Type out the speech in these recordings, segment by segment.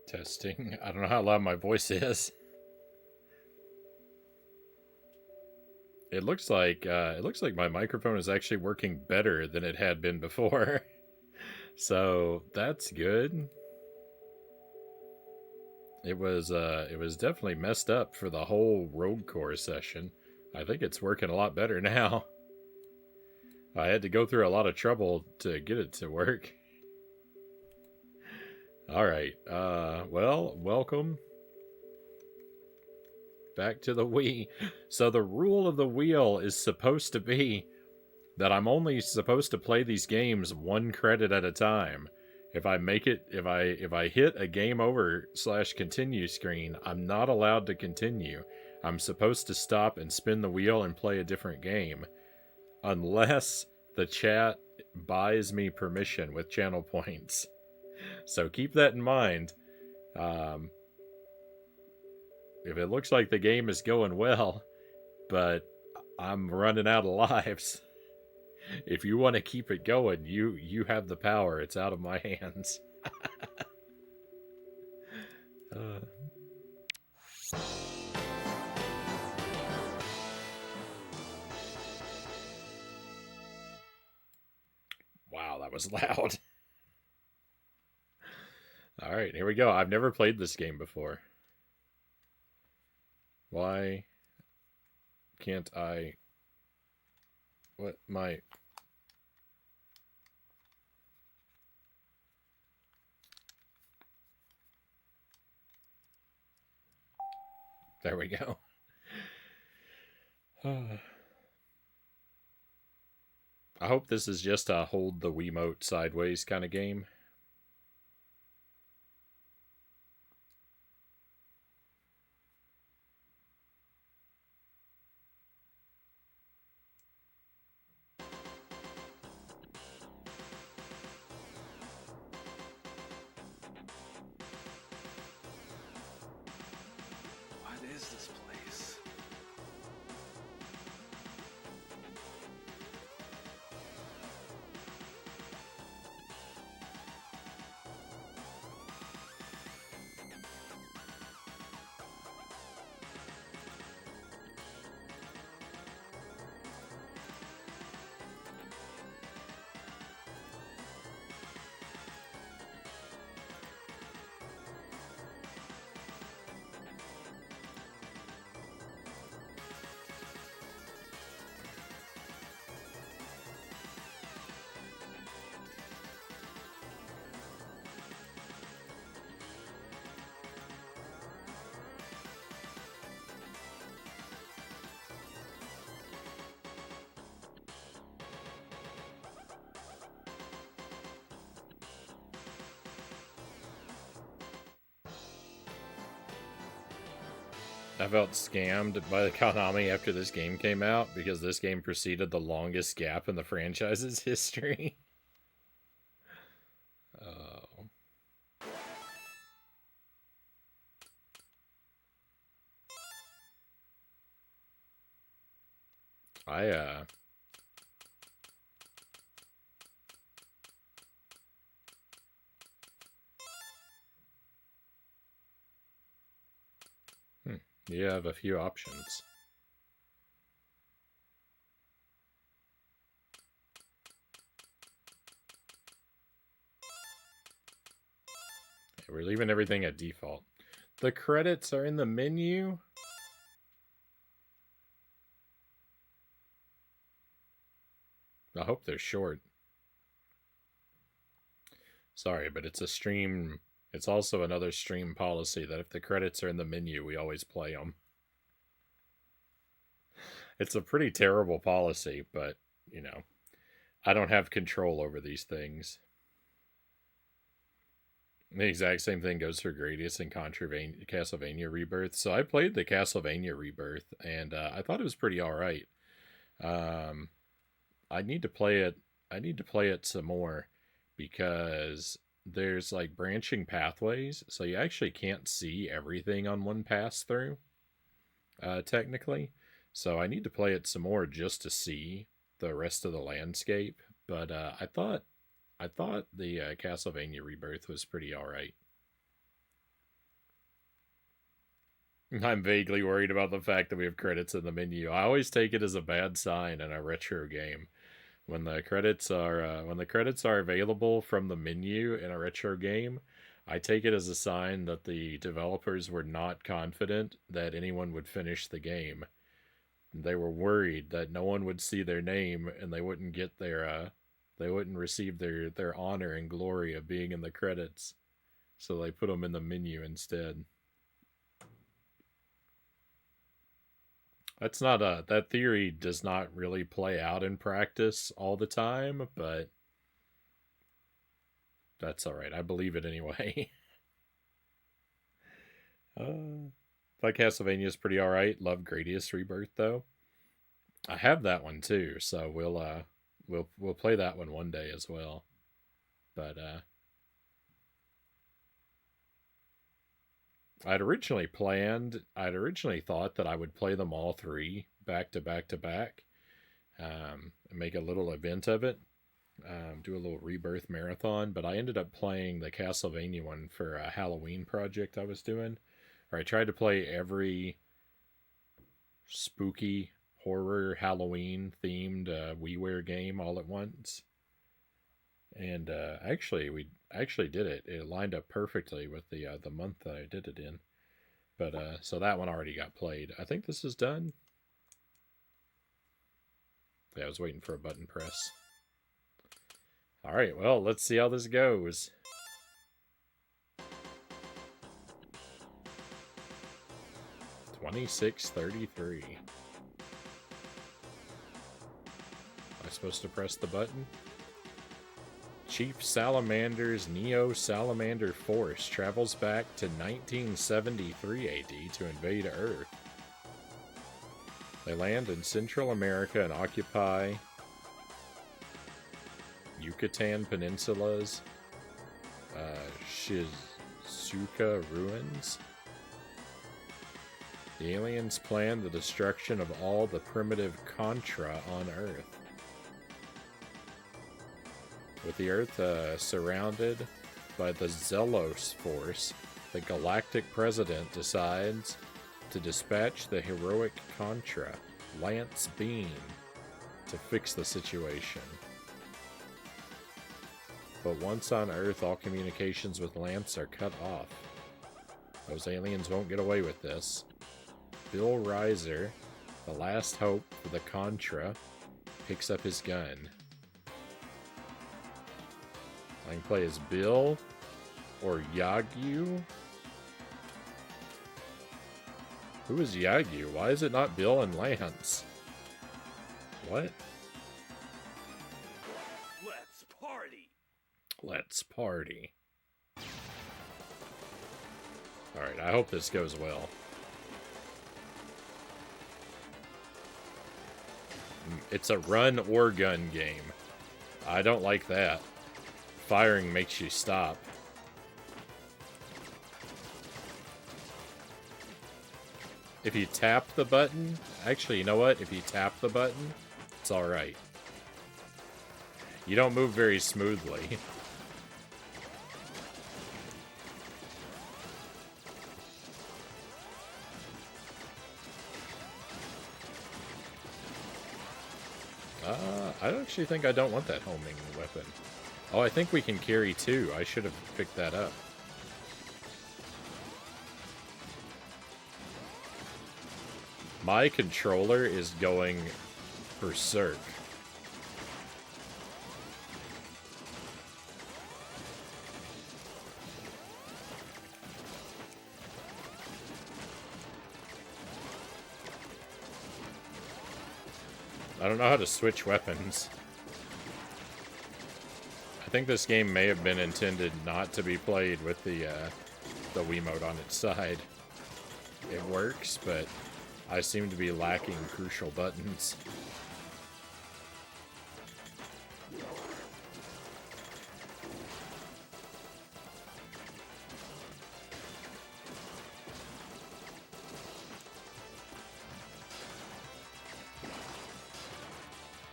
Testing. I don't know how loud my voice is. It looks like my microphone is actually working better than it had been before. So that's good. It was definitely messed up for the whole road core session. I think it's working a lot better now. I had to go through a lot of trouble to get it to work. All right. Well, welcome back to the Wii. So the rule of the wheel is supposed to be that I'm only supposed to play these games 1 credit at a time. If I make it, if I hit a game over / continue screen, I'm not allowed to continue. I'm supposed to stop and spin the wheel and play a different game, unless the chat buys me permission with channel points. So keep that in mind. If it looks like the game is going well, but I'm running out of lives, if you want to keep it going, you have the power. It's out of my hands. Wow, that was loud. All right, here we go. I've never played this game before. Why can't I... What? My... There we go. I hope this is just a hold the Wiimote sideways kind of game. What is this place? I felt scammed by Konami after this game came out because this game preceded the longest gap in the franchise's history. Oh. I You have a few options. We're leaving everything at default. The credits are in the menu. I hope they're short. Sorry, but it's a stream. It's also another stream policy that if the credits are in the menu, we always play them. It's a pretty terrible policy, but, you know, I don't have control over these things. The exact same thing goes for Gradius and Contra Castlevania Rebirth. So I played the Castlevania Rebirth, and I thought it was pretty all right. I need to play it. I need to play it some more because there's like branching pathways, so you actually can't see everything on one pass through. Technically, so I need to play it some more just to see the rest of the landscape. But I thought the Castlevania Rebirth was pretty all right. I'm vaguely worried about the fact that we have credits in the menu. I always take it as a bad sign in a retro game. When the credits are available from the menu in a retro game, I take it as a sign that the developers were not confident that anyone would finish the game. They were worried that no one would see their name and they wouldn't get they wouldn't receive their honor and glory of being in the credits. So they put them in the menu instead. That theory does not really play out in practice all the time, but that's all right. I believe it anyway. Like Castlevania is pretty all right. Love Gradius Rebirth though. I have that one too, so we'll play that one day as well. But I'd originally thought that I would play them all three back to back to back, and make a little event of it, do a little Rebirth marathon. But I ended up playing the Castlevania one for a Halloween project I was doing, where I tried to play every spooky horror Halloween themed WiiWare game all at once. And we actually did it. It lined up perfectly with the month that I did it in. But so that one already got played. I think this is done. Yeah, I was waiting for a button press. All right, well, let's see how this goes. $26.33. Am I supposed to press the button? Chief Salamander's Neo Salamander Force travels back to 1973 AD to invade Earth. They land in Central America and occupy Yucatan Peninsula's Shizuka ruins. The aliens plan the destruction of all the primitive Contra on Earth. With the Earth surrounded by the Zelos force, the galactic president decides to dispatch the heroic Contra, Lance Bean, to fix the situation. But once on Earth, all communications with Lance are cut off. Those aliens won't get away with this. Bill Reiser, the last hope for the Contra, picks up his gun. I can play as Bill or Yagyu. Who is Yagyu? Why is it not Bill and Lance? What? Let's party. Let's party. Alright, I hope this goes well. It's a run or gun game. I don't like that. Firing makes you stop. If you tap the button... Actually, you know what? If you tap the button, it's alright. You don't move very smoothly. I actually think I don't want that homing weapon. Oh, I think we can carry two. I should have picked that up. My controller is going berserk. I don't know how to switch weapons. I think this game may have been intended not to be played with the Wiimote on its side. It works, but I seem to be lacking crucial buttons.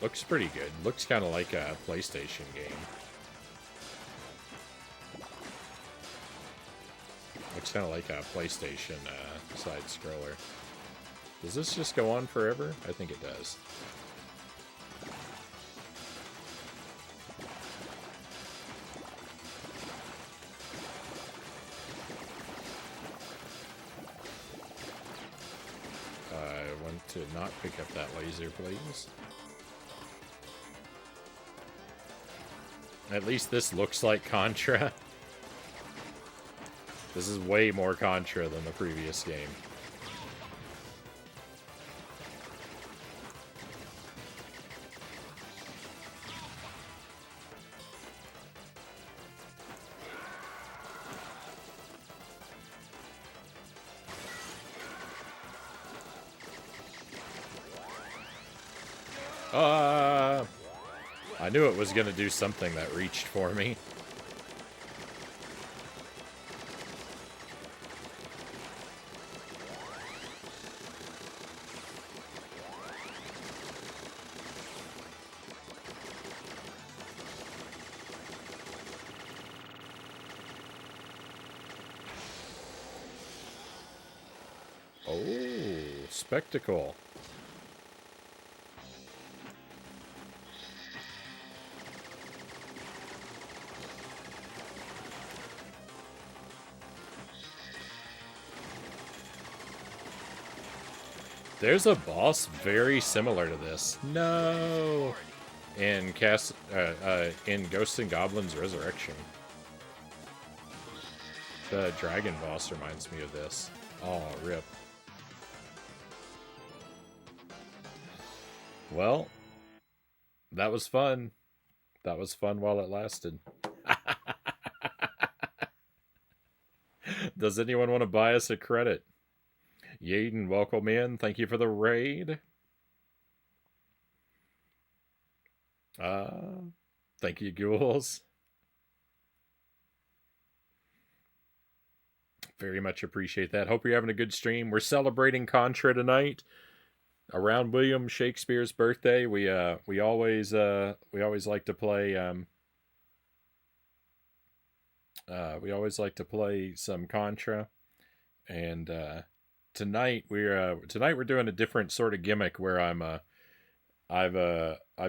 Looks pretty good. Looks kind of like a PlayStation game. Looks kind of like a PlayStation side-scroller. Does this just go on forever? I think it does. I want to not pick up that laser, please. At least this looks like Contra. This is way more Contra than the previous game. I knew it was going to do something that reached for me. Oh, spectacle. There's a boss very similar to this. No! In in Ghosts and Goblins Resurrection. The dragon boss reminds me of this. Oh, rip. Well, that was fun. That was fun while it lasted. Does anyone want to buy us a credit? Yaden, welcome in. Thank you for the raid. Thank you, ghouls. Very much appreciate that. Hope you're having a good stream. We're celebrating Contra tonight around William Shakespeare's birthday. We always like to play we always like to play some Contra, and tonight we're doing a different sort of gimmick where I've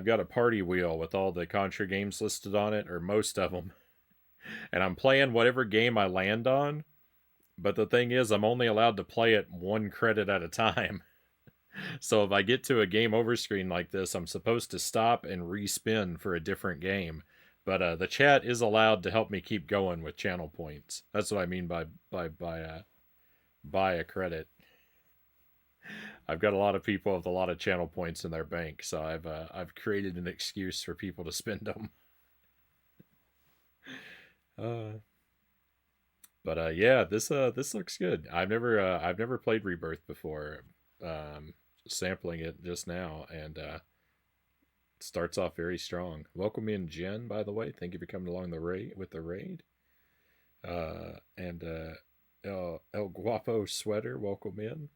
got a party wheel with all the Contra games listed on it, or most of them, and I'm playing whatever game I land on. But the thing is, I'm only allowed to play it 1 credit at a time. So if I get to a game over screen like this, I'm supposed to stop and respin for a different game. But the chat is allowed to help me keep going with channel points. That's what I mean by buy a credit. I've got a lot of people with a lot of channel points in their bank, so I've created an excuse for people to spend them. But yeah, this looks good. I've never played Rebirth before. Sampling it just now, and starts off very strong. Welcome in, Jen, by the way. Thank you for coming along the raid with the raid. And El Guapo Sweater, welcome in.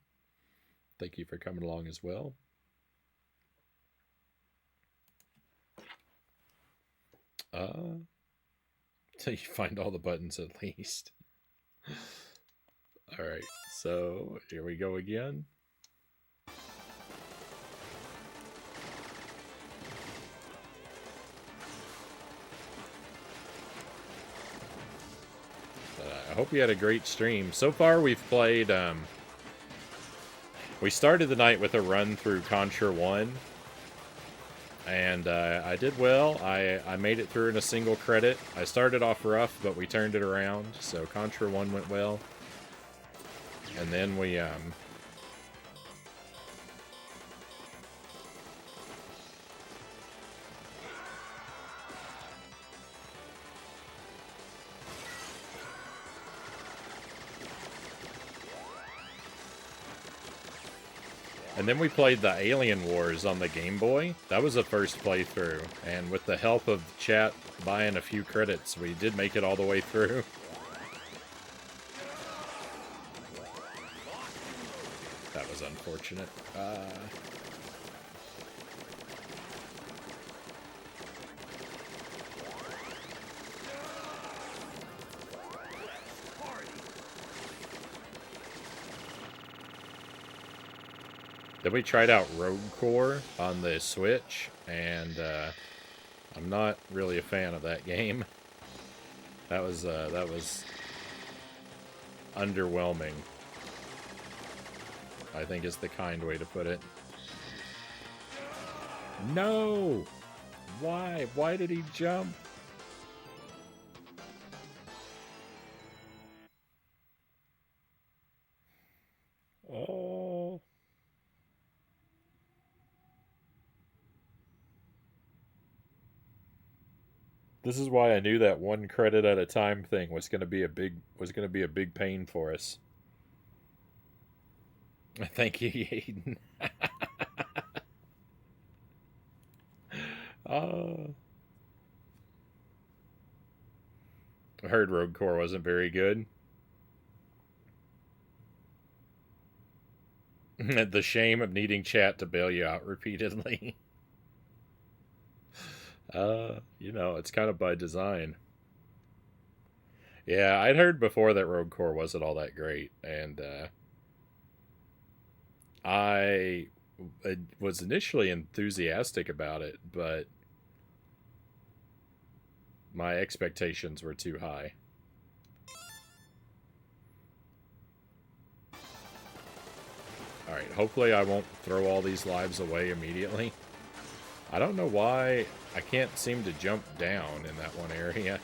Thank you for coming along as well. Till you find all the buttons at least. Alright, so here we go again. I hope you had a great stream. So far we've played, we started the night with a run through Contra 1. And I did well. I made it through in a single credit. I started off rough, but we turned it around. So Contra 1 went well. And then we played the Alien Wars on the Game Boy. That was the first playthrough, and with the help of chat buying a few credits, we did make it all the way through. That was unfortunate. Then we tried out Rogue Core on the Switch, and I'm not really a fan of that game. That was underwhelming, I think is the kind way to put it. No! Why? Why did he jump? Oh. This is why I knew that one credit at a time thing was going to be a big pain for us. Thank you, Aiden. I heard Rogue Core wasn't very good. The shame of needing chat to bail you out repeatedly. You know, it's kind of by design. Yeah, I'd heard before that Rogue Core wasn't all that great, and I was initially enthusiastic about it, but my expectations were too high. Alright, hopefully I won't throw all these lives away immediately. I don't know why I can't seem to jump down in that one area.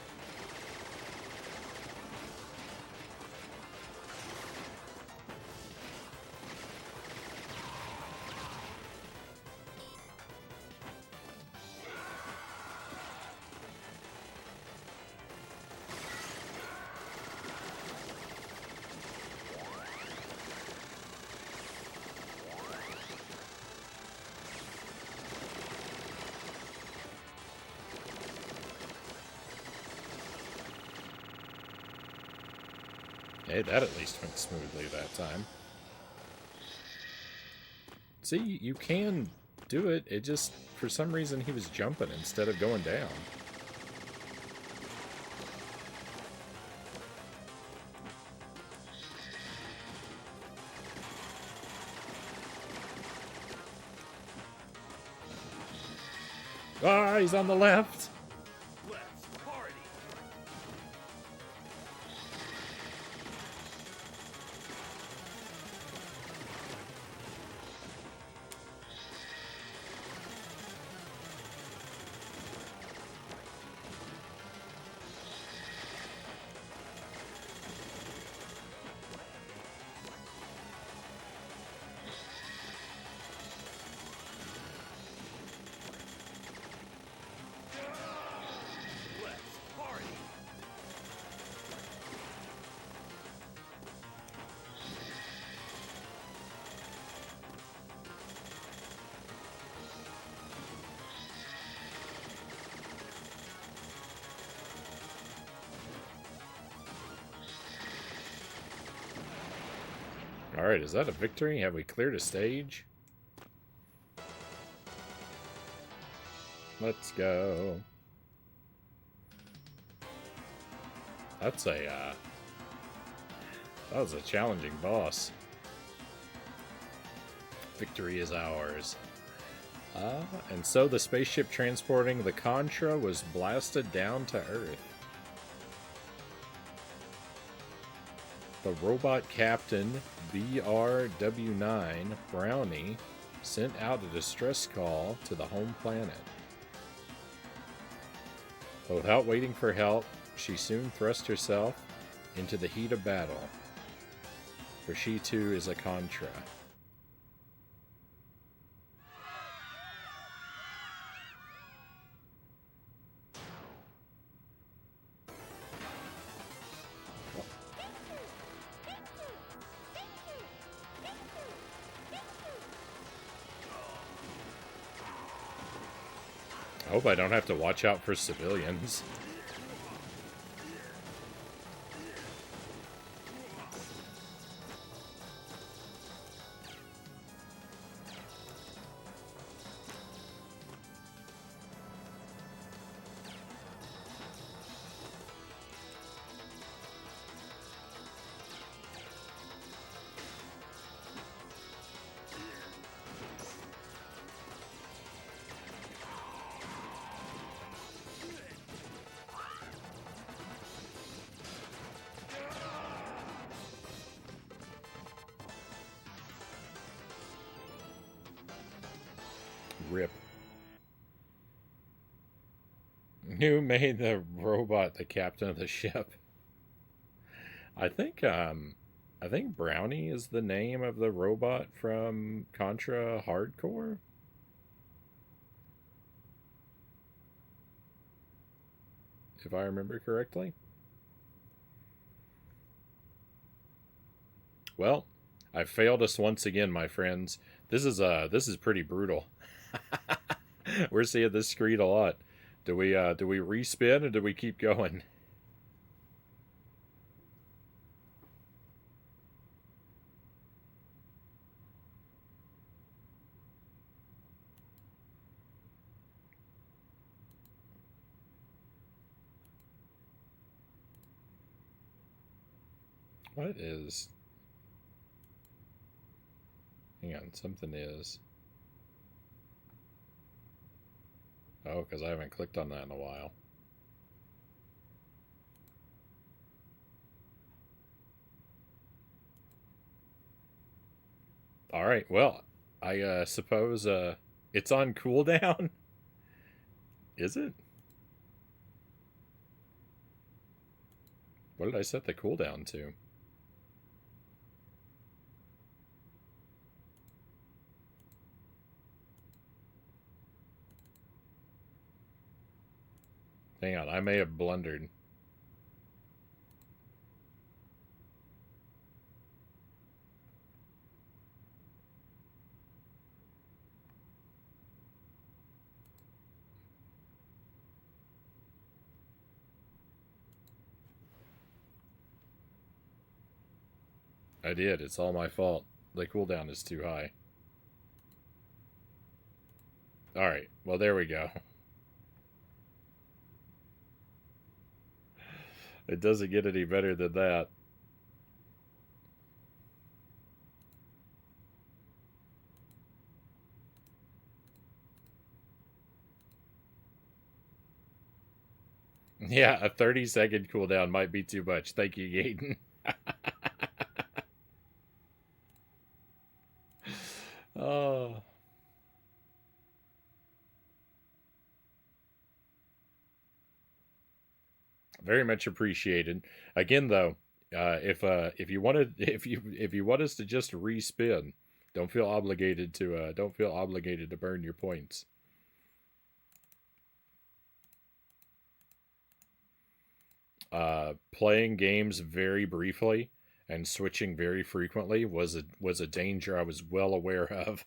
Hey, that at least went smoothly that time. See, you can do it. It just, for some reason, he was jumping instead of going down. Ah, he's on the left. Let's party. Alright, is that a victory? Have we cleared a stage? Let's go. That's a, that was a challenging boss. Victory is ours. And so the spaceship transporting the Contra was blasted down to Earth. The robot captain, BRW9, Frownie, sent out a distress call to the home planet. But without waiting for help, she soon thrust herself into the heat of battle. For she too is a Contra. I hope I don't have to watch out for civilians. Rip. Who made the robot the captain of the ship? I think Brownie is the name of the robot from Contra Hardcore. If I remember correctly. Well, I failed us once again, my friends. This is pretty brutal. We're seeing this screen a lot. Do we respin or do we keep going? What is? Hang on, something is. Oh, because I haven't clicked on that in a while. All right, well, I suppose it's on cooldown. Is it? What did I set the cooldown to? Hang on, I may have blundered. I did. It's all my fault. The cooldown is too high. Alright, well, there we go. It doesn't get any better than that. Yeah, a 30-second cooldown might be too much. Thank you, Gaten. Oh. Very much appreciated. Again, though, if you wanted if you want us to just respin, don't feel obligated to burn your points. Playing games very briefly and switching very frequently was a danger I was well aware of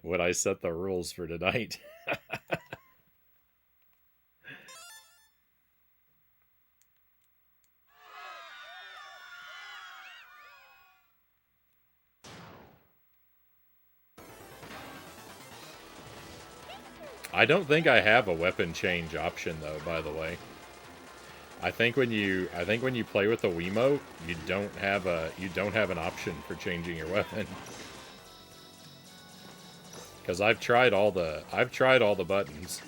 when I set the rules for tonight. I don't think I have a weapon change option though, by the way. I think when you play with the Wiimote, you don't have an option for changing your weapon. Cuz I've tried all the buttons.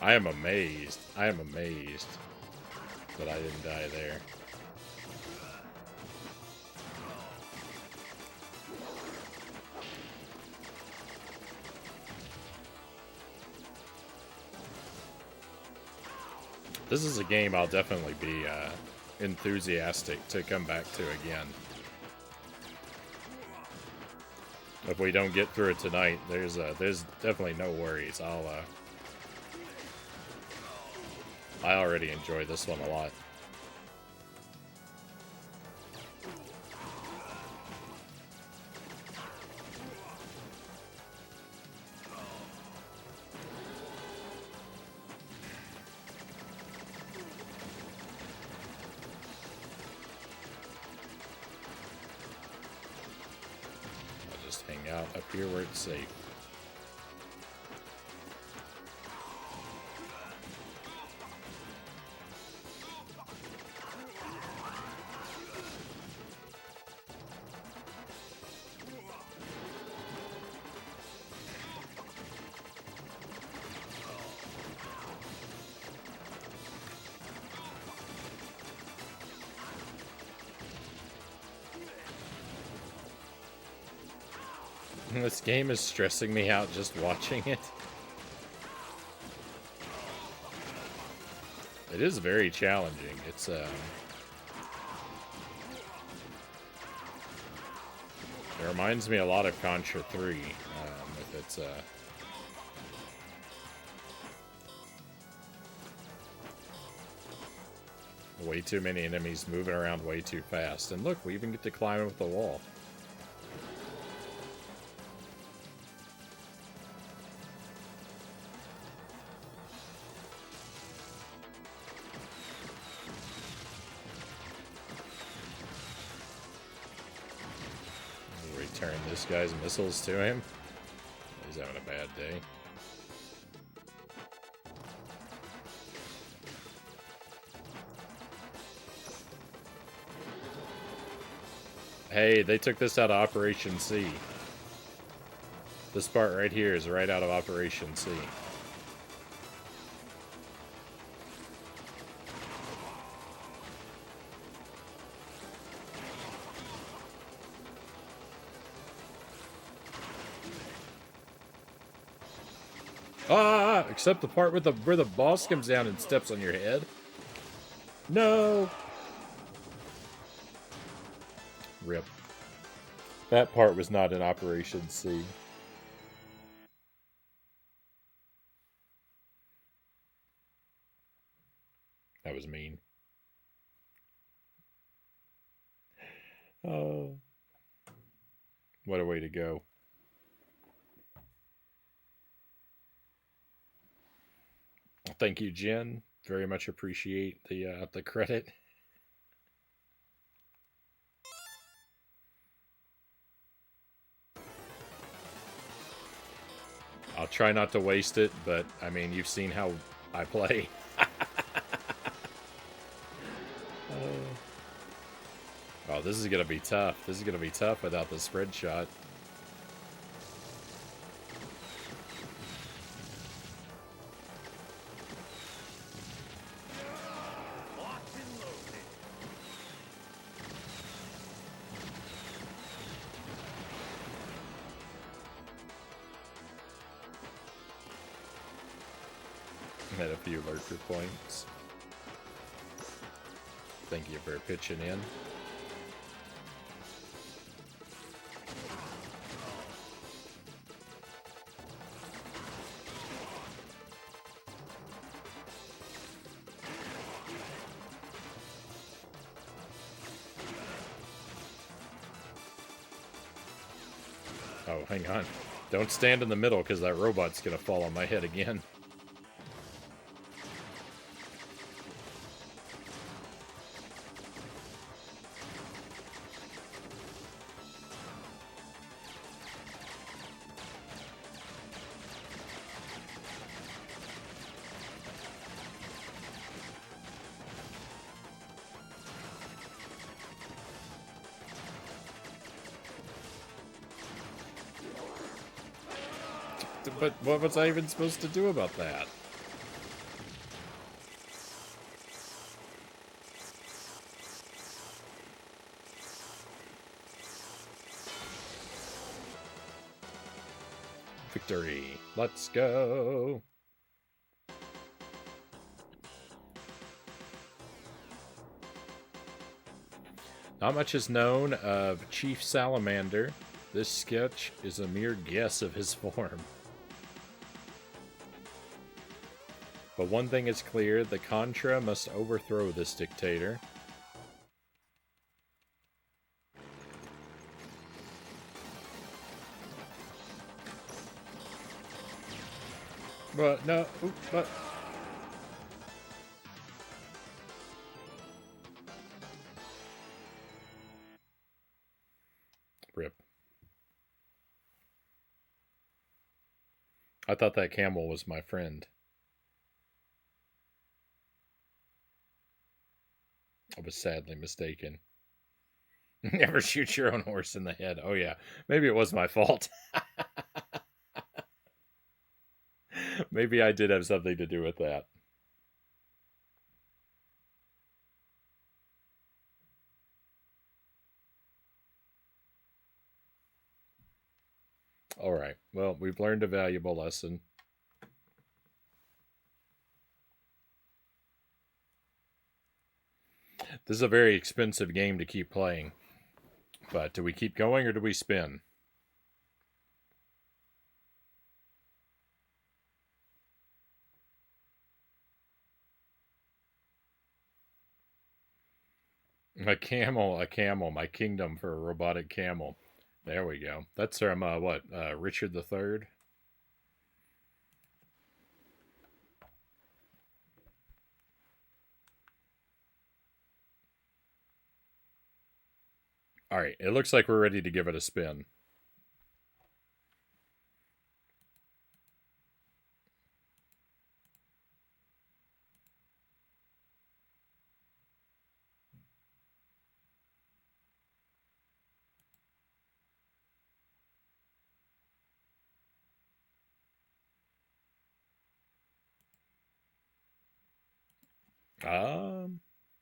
I am amazed that I didn't die there. This is a game I'll definitely be enthusiastic to come back to again. If we don't get through it tonight, there's definitely no worries. I already enjoy this one a lot. I'll just hang out up here where it's safe. This game is stressing me out just watching it. It is very challenging. It's it reminds me a lot of Contra 3 with its way too many enemies moving around way too fast. And look, we even get to climb up the wall. Return this guy's missiles to him. He's having a bad day. Hey, they took this out of Operation C. This part right here is right out of Operation C. Ah! Except the part where the boss comes down and steps on your head. No! Rip. That part was not in Operation C. That was mean. Oh. What a way to go. Thank you, Jen. Very much appreciate the credit. I'll try not to waste it, but I mean, you've seen how I play. Oh, this is gonna be tough. This is gonna be tough without the spread shot. Had a few lurker points. Thank you for pitching in. Oh, hang on. Don't stand in the middle because that robot's gonna fall on my head again. But what was I even supposed to do about that? Victory. Let's go. Not much is known of Chief Salamander. This sketch is a mere guess of his form. But one thing is clear, the Contra must overthrow this dictator. But no, but rip. I thought that camel was my friend. I was sadly mistaken. Never shoot your own horse in the head. Oh, yeah. Maybe it was my fault. Maybe I did have something to do with that. All right. Well, we've learned a valuable lesson. This is a very expensive game to keep playing. But do we keep going or do we spin? A camel, my kingdom for a robotic camel. There we go. That's from, Richard III? All right, it looks like we're ready to give it a spin.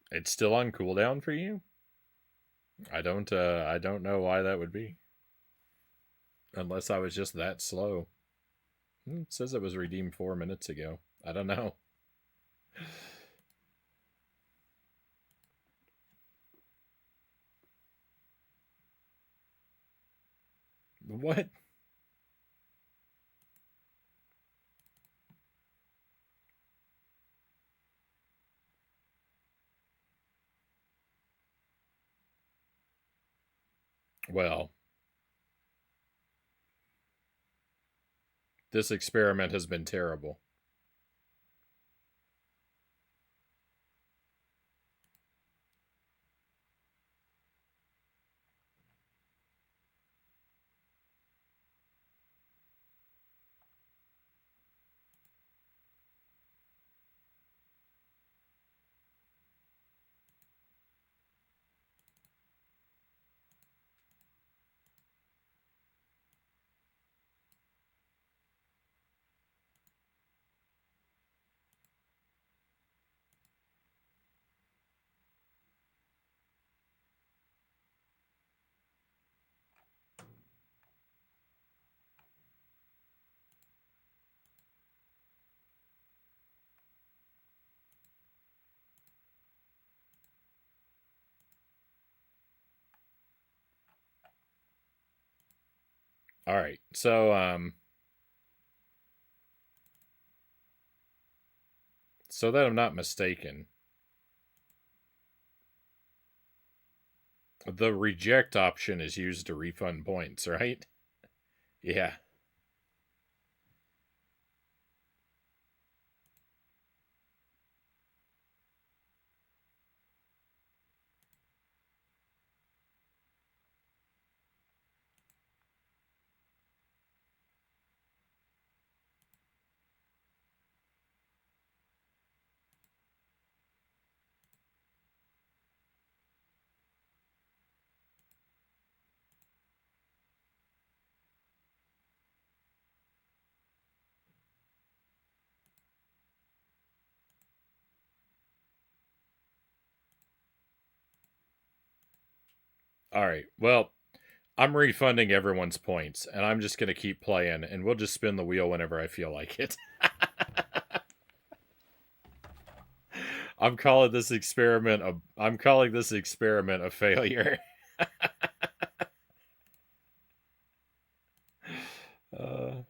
It's still on cooldown for you? I don't know why that would be. Unless I was just that slow. It says it was redeemed 4 minutes ago. I don't know. What? Well, this experiment has been terrible. All right. So that I'm not mistaken, the reject option is used to refund points, right? Yeah. All right. Well, I'm refunding everyone's points, and I'm just going to keep playing, and we'll just spin the wheel whenever I feel like it. I'm calling this experiment a failure. uh,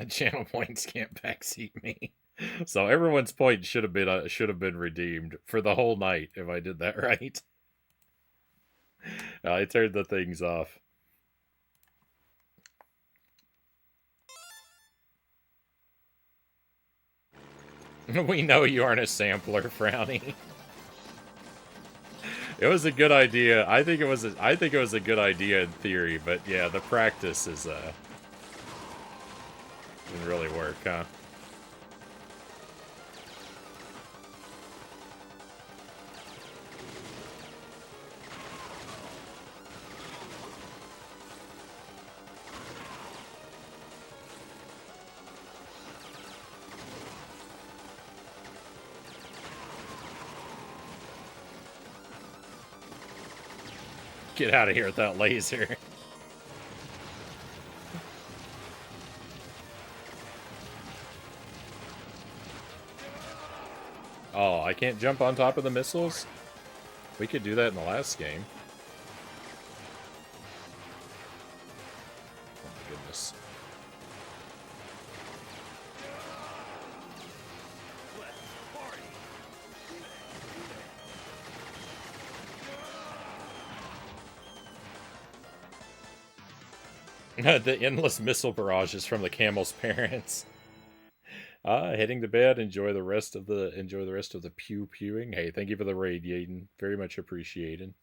channel points can't backseat me. So everyone's point should have been redeemed for the whole night if I did that right. I turned the things off. We know you aren't a sampler, Frownie. It was a good idea. I think it was a good idea in theory, but yeah, the practice is didn't really work, huh? Get out of here with that laser. Oh, I can't jump on top of the missiles? We could do that in the last game. Oh my goodness. The endless missile barrages from the camel's parents. Heading to bed. Enjoy the rest of the pew pewing. Hey, thank you for the raid, Yaden. Very much appreciated.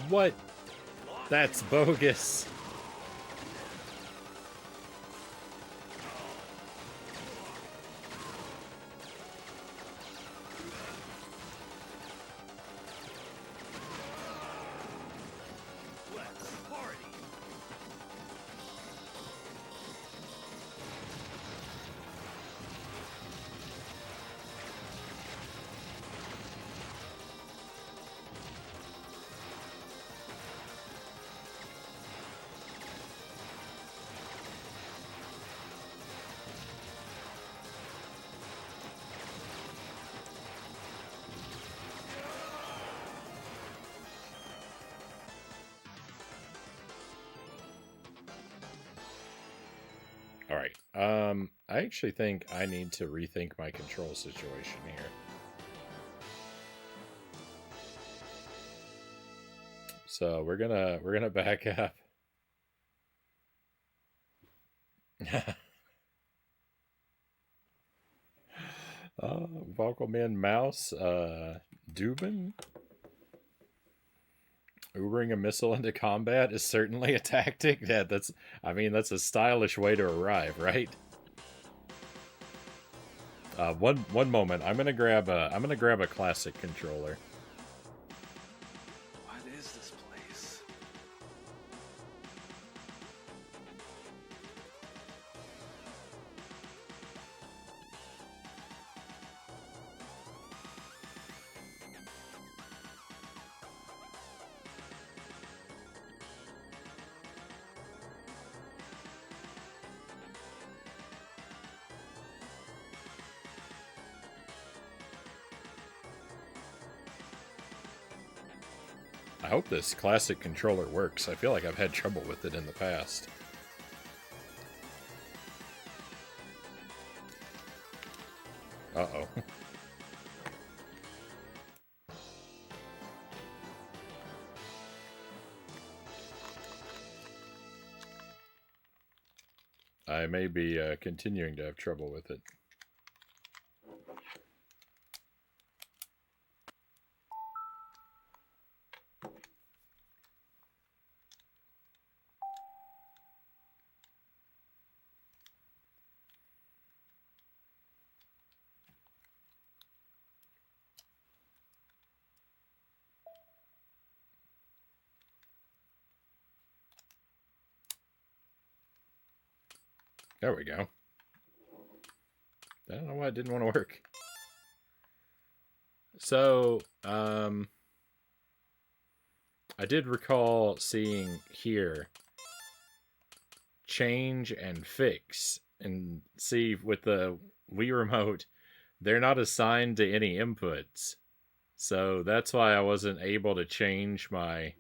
What? That's bogus. Let's party. Alright. I actually think I need to rethink my control situation here. So we're gonna back up. Vocalman Mouse, Dubin? Ubering a missile into combat is certainly a tactic. Yeah, that's a stylish way to arrive, right? One moment. I'm gonna grab a classic controller. What is this place? I hope this classic controller works. I feel like I've had trouble with it in the past. Uh-oh. I may be continuing to have trouble with it. There we go. I don't know why it didn't want to work. So, I did recall seeing here change and fix, and see with the Wii remote, they're not assigned to any inputs. So that's why I wasn't able to change my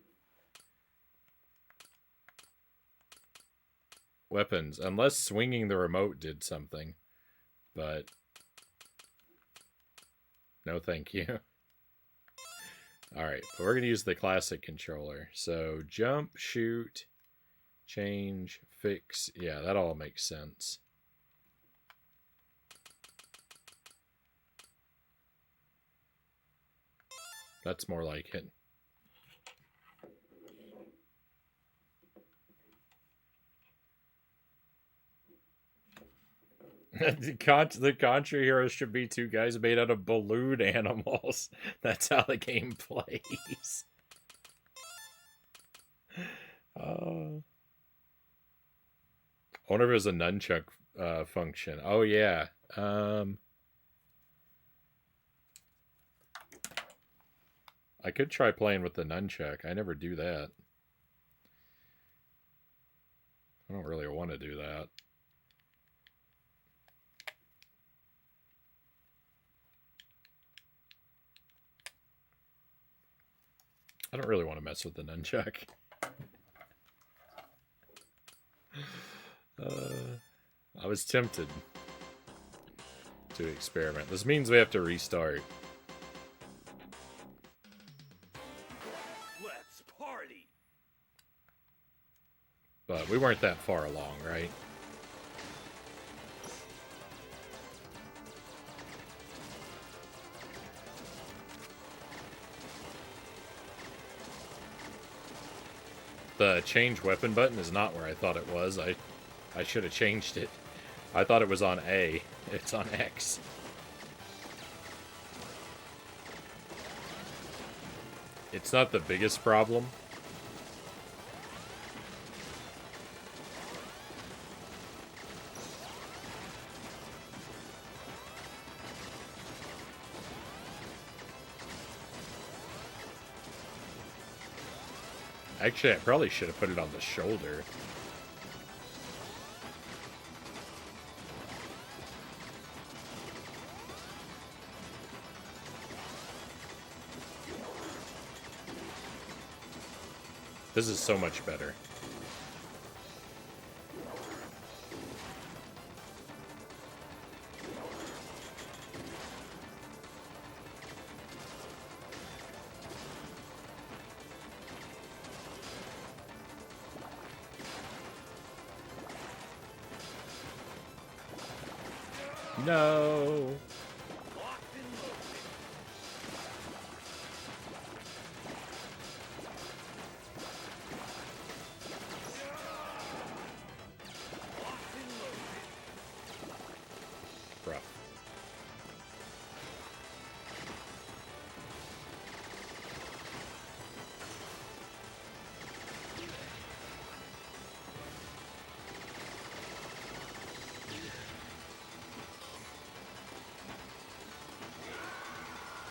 weapons, unless swinging the remote did something. But no thank you. Alright, but we're going to use the classic controller. So jump, shoot, change, fix. Yeah, that all makes sense. That's more like it. The Contra heroes should be two guys made out of balloon animals. That's how the game plays. I wonder if it was a nunchuck function. Oh, yeah. I could try playing with the nunchuck. I never do that. I don't really want to do that. I don't really want to mess with the nunchuck. I was tempted to experiment. This means we have to restart. Let's party. But we weren't that far along, right? The change weapon button is not where I thought it was. I should have changed it. I thought it was on A. It's on X. It's not the biggest problem. Actually, I probably should have put it on the shoulder. This is so much better. No. Rough.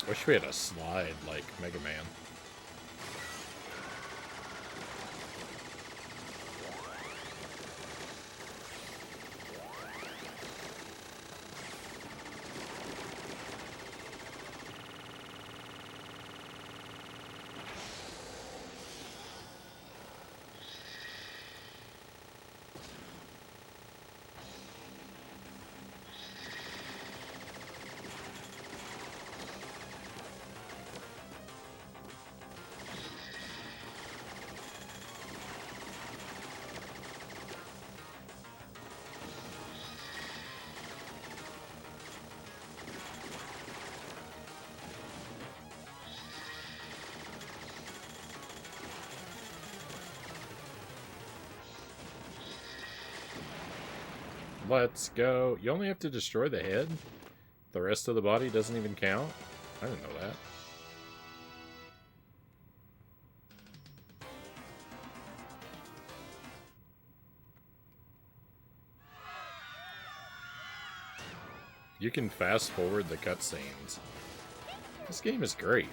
Wish we had a slide like Mega Man. Let's go. You only have to destroy the head? The rest of the body doesn't even count? I didn't know that. You can fast forward the cutscenes. This game is great.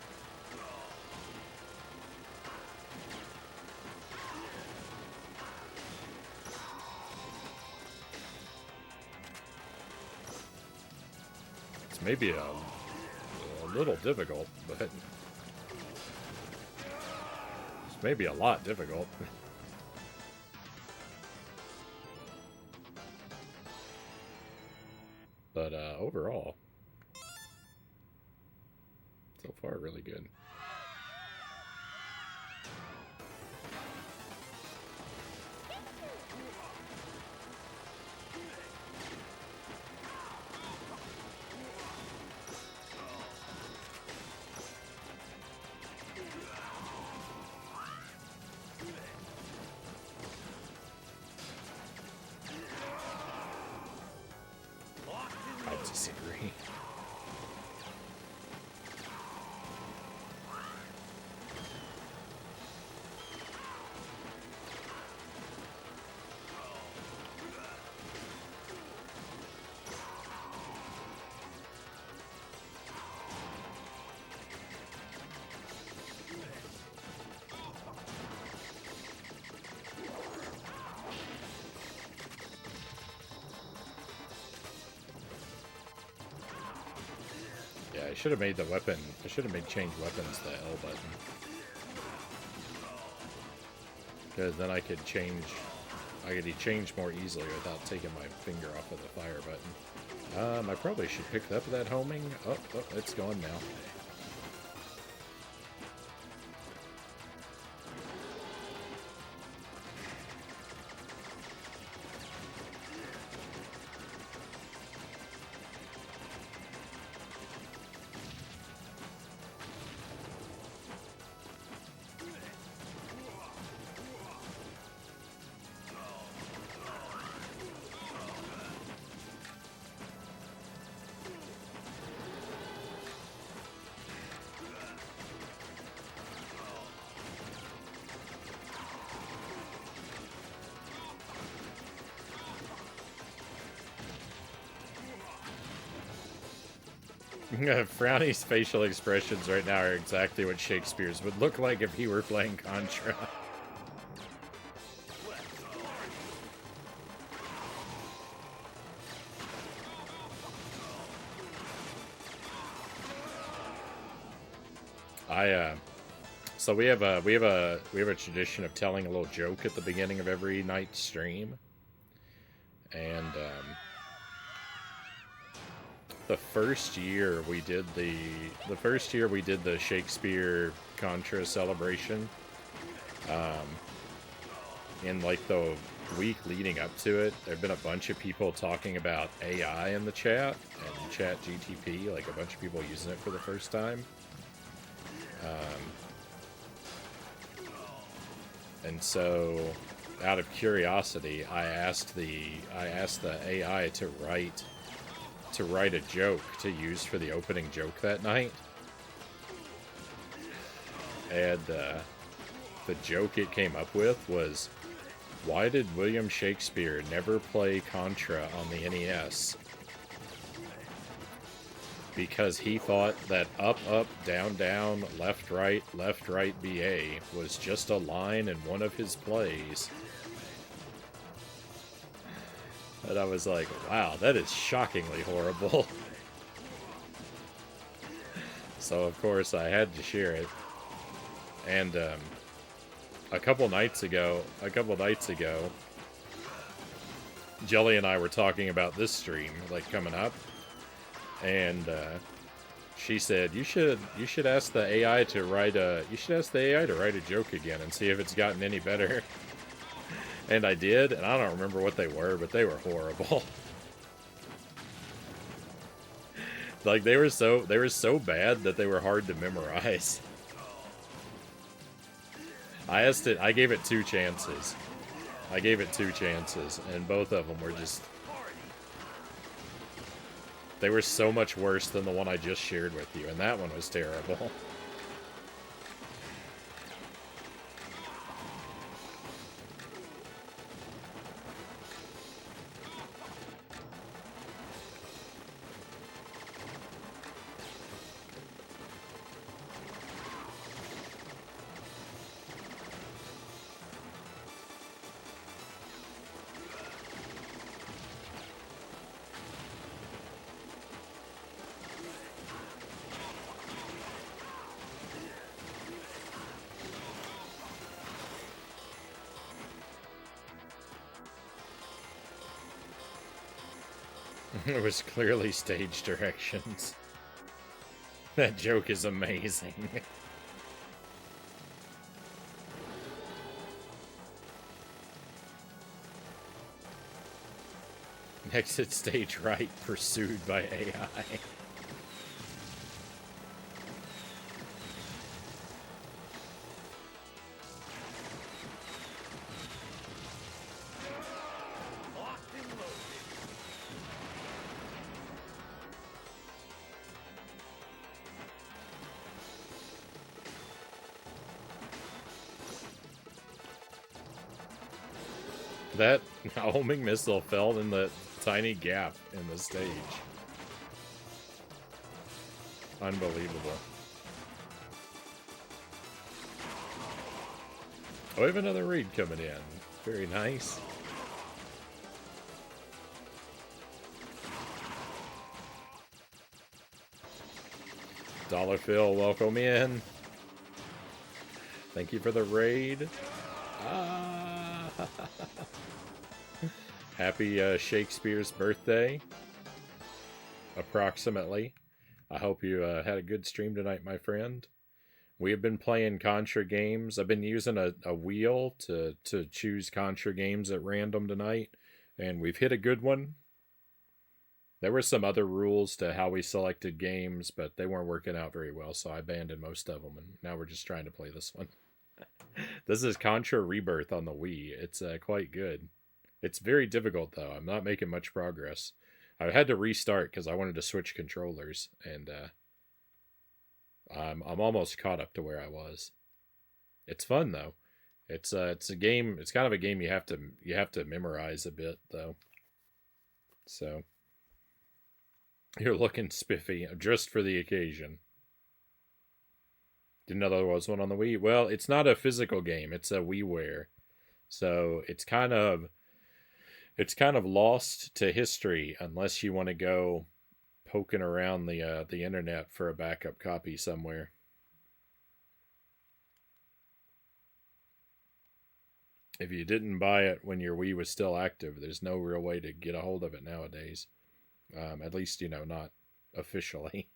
Maybe a little difficult, but it's maybe a lot difficult. But overall, so far really good. I disagree. Yeah, I should have made the weapon. I should have made change weapons the L button. Because then I could change. I could change more easily without taking my finger off of the fire button. I probably should pick up that homing. Oh, it's gone now. Frownie's facial expressions right now are exactly what Shakespeare's would look like if he were playing Contra. So we have a tradition of telling a little joke at the beginning of every night's stream, and the first year we did the Shakespeare Contra celebration, in like the week leading up to it, there've been a bunch of people talking about AI in the chat and Chat GTP, like a bunch of people using it for the first time. And so, out of curiosity, I asked the AI to write a joke to use for the opening joke that night. And the joke it came up with was, why did William Shakespeare never play Contra on the NES? Because he thought that up, up, down, down, left, right, BA was just a line in one of his plays. And I was like, wow, that is shockingly horrible. So, of course, I had to share it. And a couple nights ago, Jelly and I were talking about this stream, like, coming up. And she said, you should ask the AI to write a joke again and see if it's gotten any better. And I did, and I don't remember what they were, but they were horrible. Like they were so bad that they were hard to memorize. I gave it two chances, and both of them were just... They were so much worse than the one I just shared with you, and that one was terrible. It was clearly stage directions. That joke is amazing. Exit stage right, pursued by AI. That homing missile fell in the tiny gap in the stage. Unbelievable. Oh, we have another raid coming in. Very nice. Dollar Phil, welcome in. Thank you for the raid. Ah. Happy Shakespeare's birthday. Approximately. I hope you had a good stream tonight, my friend. We have been playing Contra games. I've been using a wheel to choose Contra games at random tonight, and we've hit a good one. There were some other rules to how we selected games, but they weren't working out very well, so I abandoned most of them, and now we're just trying to play this one. This is Contra ReBirth on the Wii. It's quite good. It's very difficult, though. I'm not making much progress. I had to restart because I wanted to switch controllers, and I'm almost caught up to where I was. It's fun though. It's a game. It's kind of a game you have to memorize a bit though. So you're looking spiffy just for the occasion. Didn't know there was one on the Wii. Well, it's not a physical game. It's a WiiWare, so it's kind of lost to history unless you want to go poking around the internet for a backup copy somewhere. If you didn't buy it when your Wii was still active, there's no real way to get a hold of it nowadays. At least, not officially.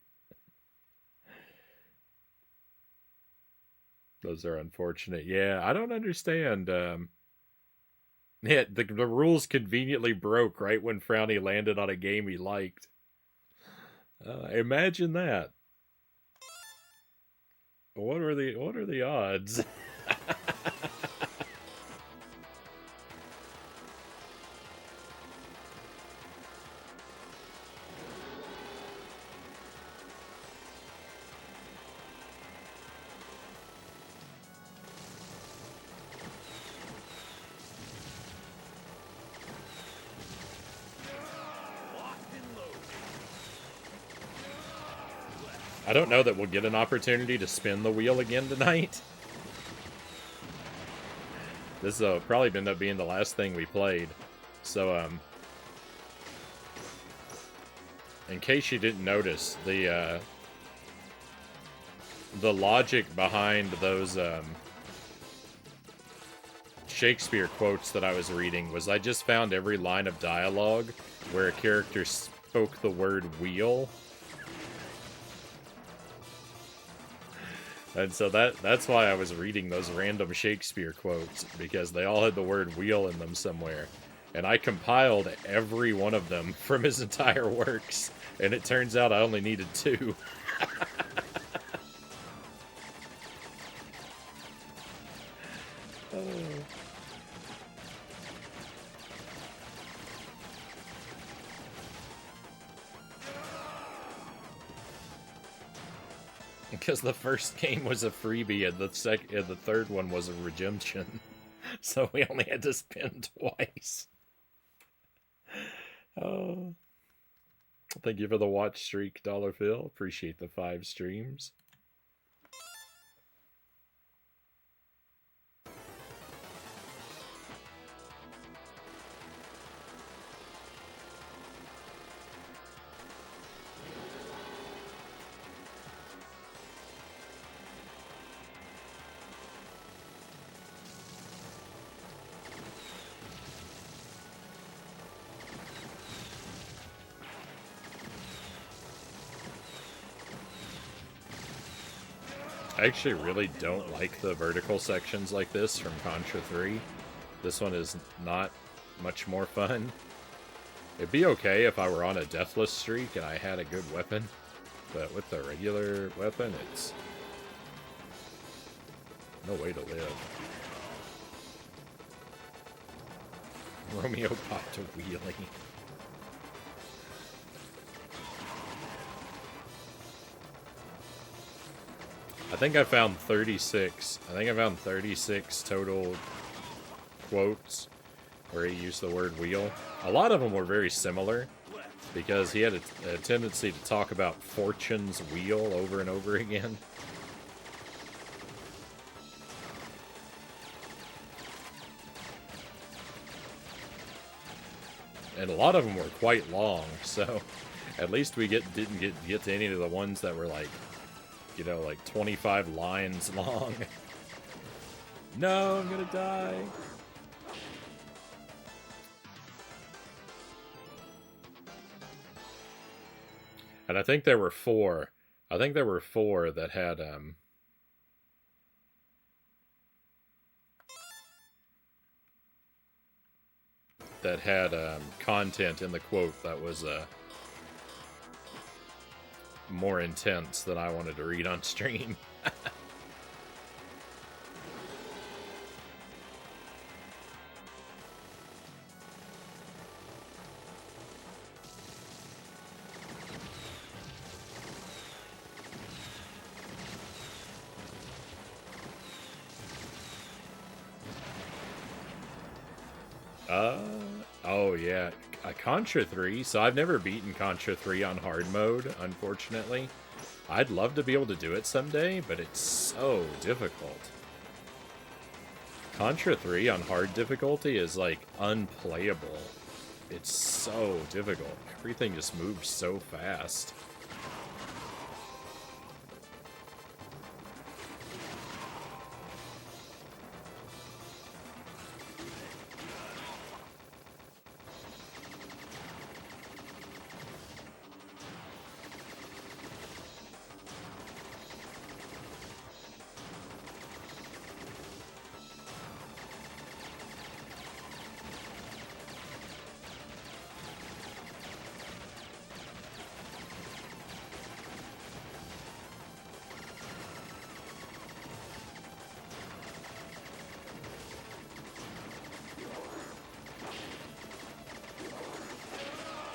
Those are unfortunate. Yeah, I don't understand. Yeah, the rules conveniently broke right when Frownie landed on a game he liked. Imagine that. What are the odds? I don't know that we'll get an opportunity to spin the wheel again tonight. This will probably end up being the last thing we played. So, in case you didn't notice, the logic behind those Shakespeare quotes that I was reading was I just found every line of dialogue where a character spoke the word wheel. And so that's why I was reading those random Shakespeare quotes, because they all had the word wheel in them somewhere. And I compiled every one of them from his entire works, and it turns out I only needed 2. Oh. Because the first game was a freebie, and the third one was a redemption, so we only had to spin twice. Oh, thank you for the watch streak, Dollar Phil. Appreciate the 5 streams. I actually really don't like the vertical sections like this from Contra 3. This one is not much more fun. It'd be okay if I were on a deathless streak and I had a good weapon, but with the regular weapon, it's no way to live. Romeo popped a wheelie. I think I found 36. I think I found 36 total quotes where he used the word wheel. A lot of them were very similar because he had a tendency to talk about Fortune's wheel over and over again. And a lot of them were quite long, so at least we didn't get to any of the ones that were like, you know, like 25 lines long. No, I'm gonna die. And I think there were 4. I think there were 4 that had content in the quote that was more intense than I wanted to read on stream. Oh yeah, Contra 3. So I've never beaten Contra 3 on hard mode, unfortunately. I'd love to be able to do it someday, but it's so difficult. Contra 3 on hard difficulty is like unplayable. It's so difficult. Everything just moves so fast.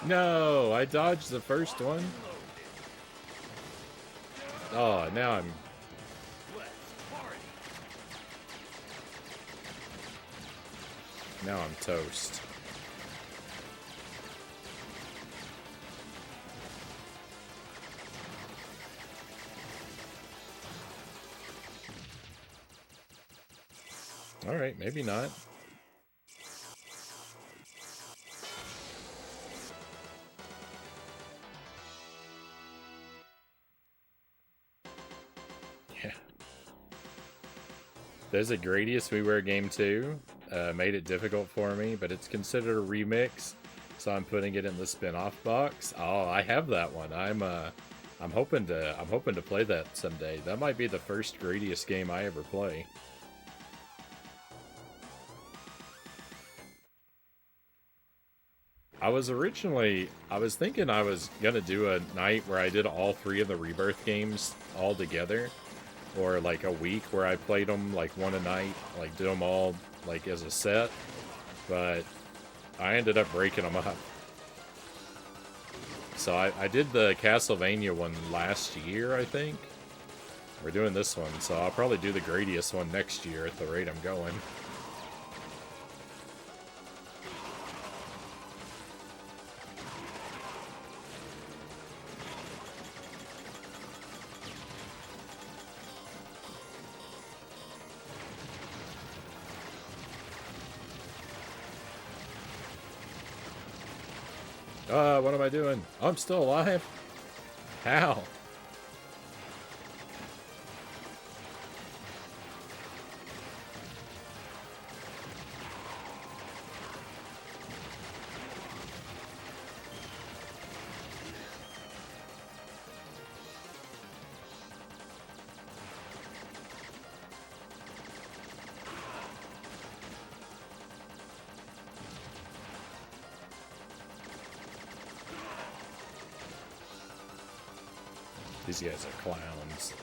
No, I dodged the first one. Oh, now I'm... Now I'm toast. Alright, maybe not. There's a Gradius WiiWare game too. Made it difficult for me, but it's considered a remix, so I'm putting it in the spin-off box. Oh, I have that one. I'm hoping to play that someday. That might be the first Gradius game I ever play. I was thinking I was gonna do a night where I did all 3 of the ReBirth games all together. Or like a week where I played them like one a night, like did them all like as a set, but I ended up breaking them up. So I did the Castlevania one last year, I think. We're doing this one, so I'll probably do the Gradius one next year at the rate I'm going. What am I doing? Oh, I'm still alive? How? These guys are clowns.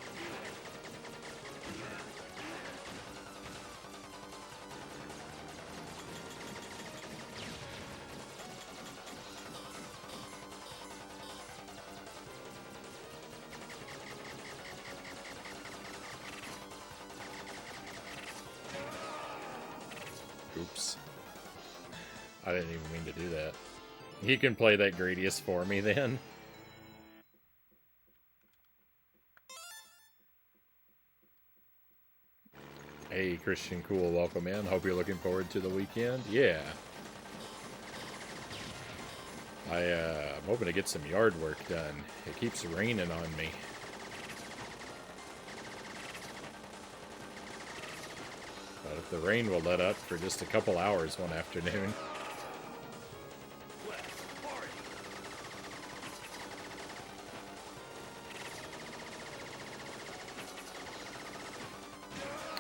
Oops. I didn't even mean to do that. You can play that Gradius for me then. Hey, Christian Cool, welcome in. Hope you're looking forward to the weekend. Yeah. I'm hoping to get some yard work done. It keeps raining on me. But if the rain will let up for just a couple hours one afternoon.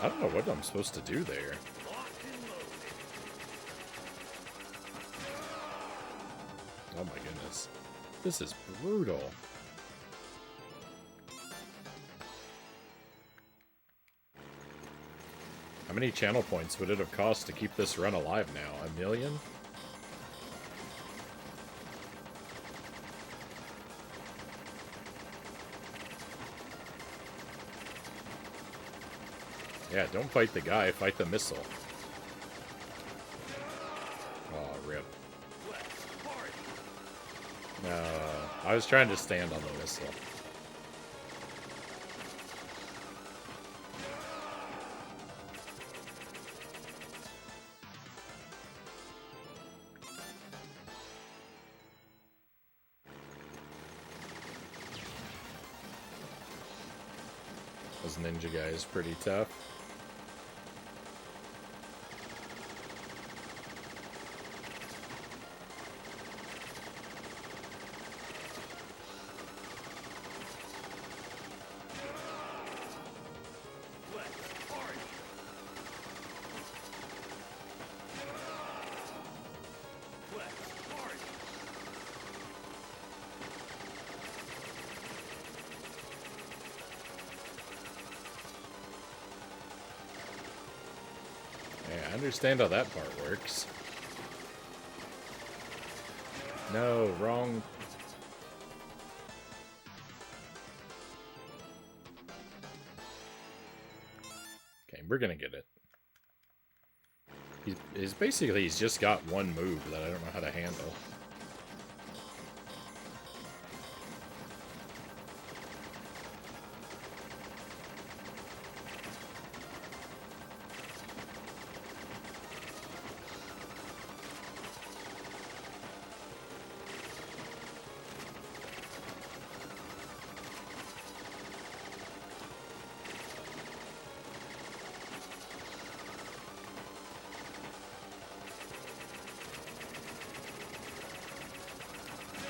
I don't know what I'm supposed to do there. Oh my goodness. This is brutal. How many channel points would it have cost to keep this run alive now? 1 million? Yeah, don't fight the guy, fight the missile. Oh, rip. No, I was trying to stand on the missile. This ninja guy is pretty tough. I understand how that part works. No, wrong. Okay, we're gonna get it. He's just got one move that I don't know how to handle.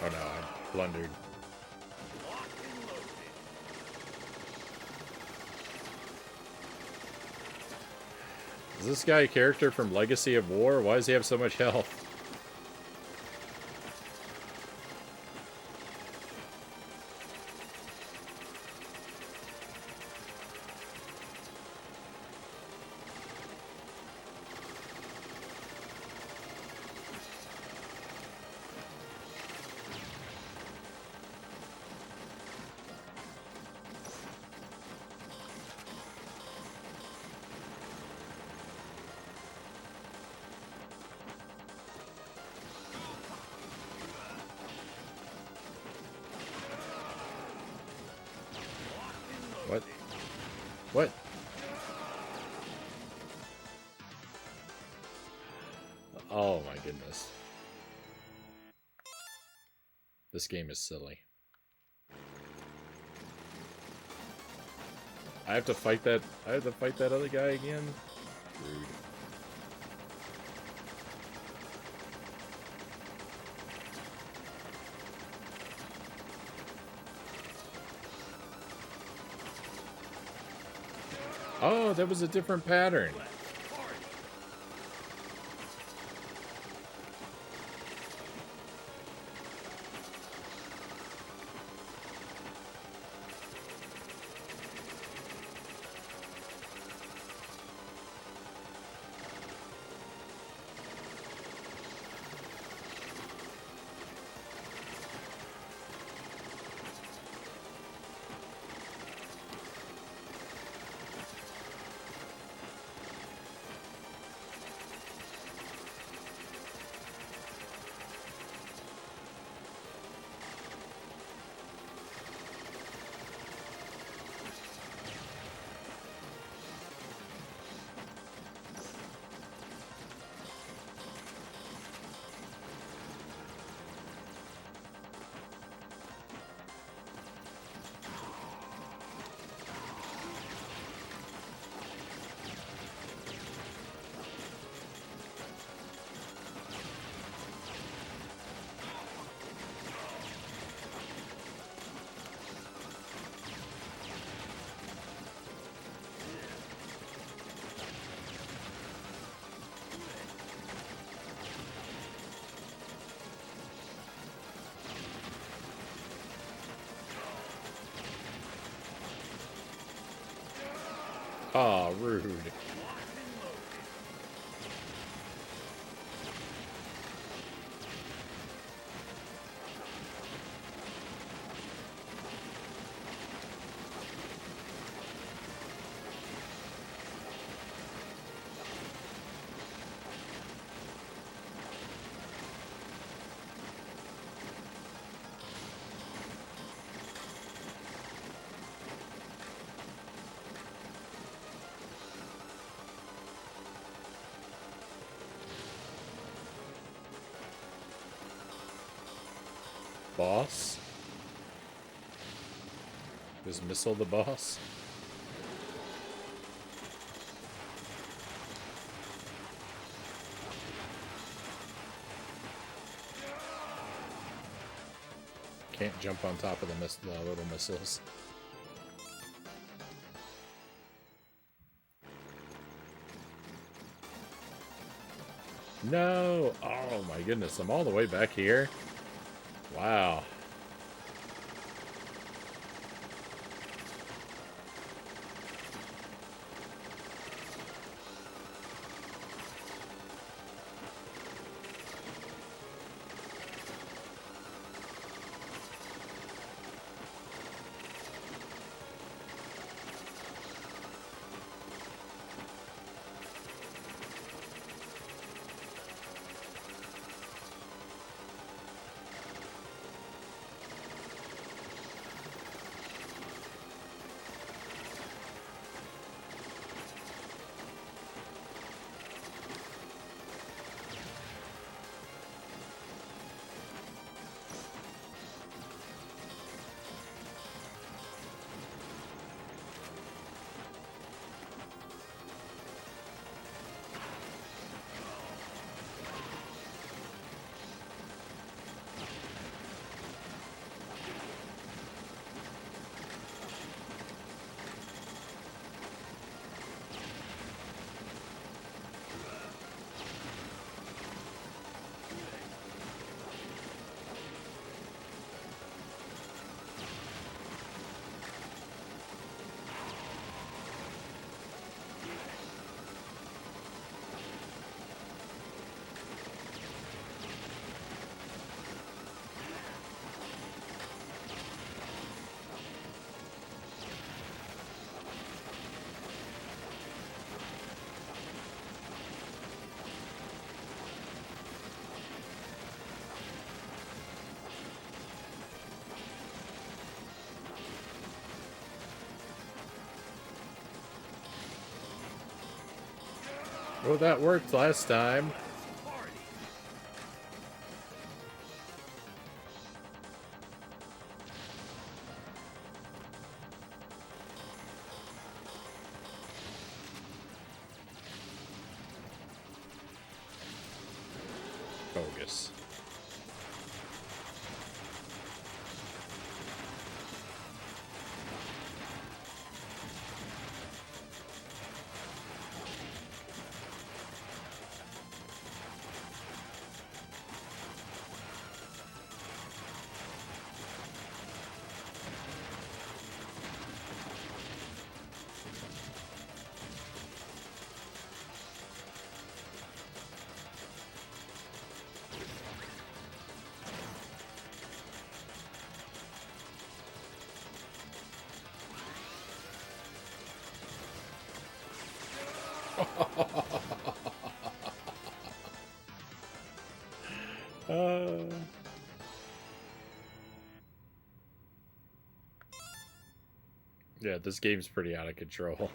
Oh no, I blundered. Is this guy a character from Legacy of War? Why does he have so much health? What? What? Oh my goodness. This game is silly. I have to fight that other guy again? Rude. Oh, that was a different pattern. Aw, rude. Boss? Is Missile the boss? Can't jump on top of the little missiles. No! Oh my goodness, I'm all the way back here? Wow. Oh, that worked last time. Bogus. Yeah, this game's pretty out of control.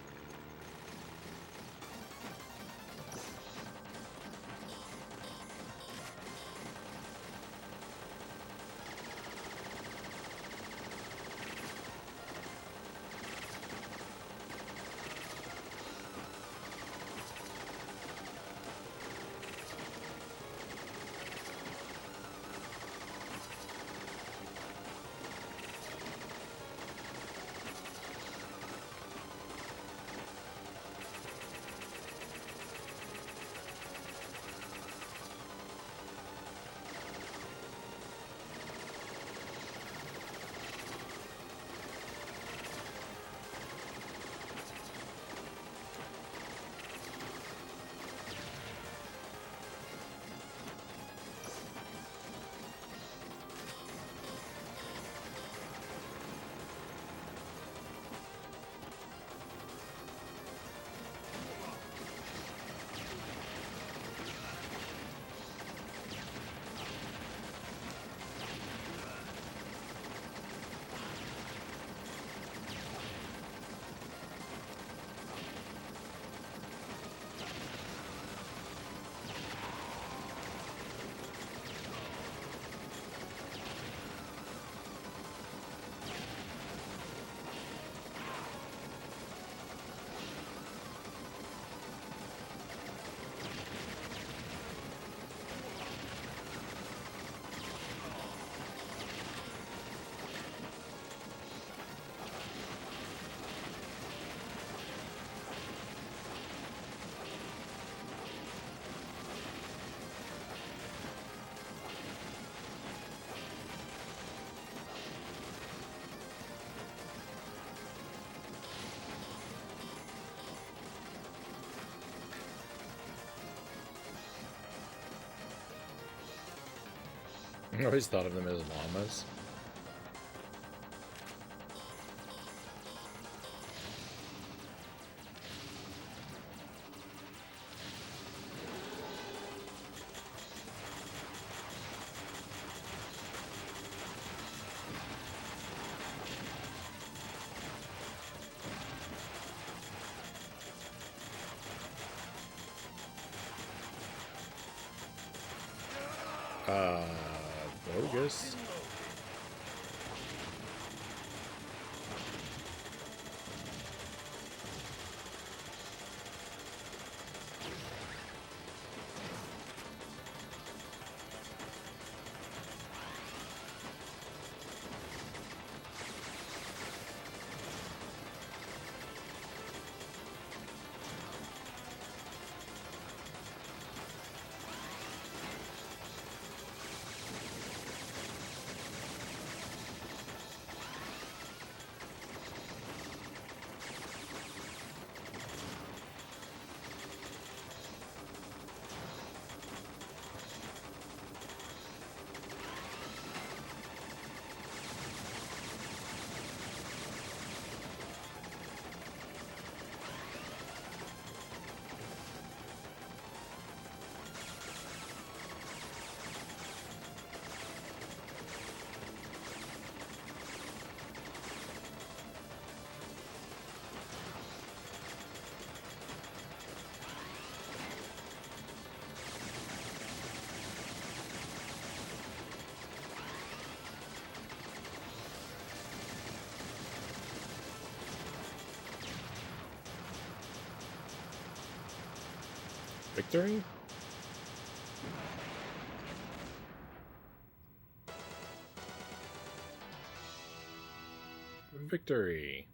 I always thought of them as llamas. Bogus. Victory? Victory.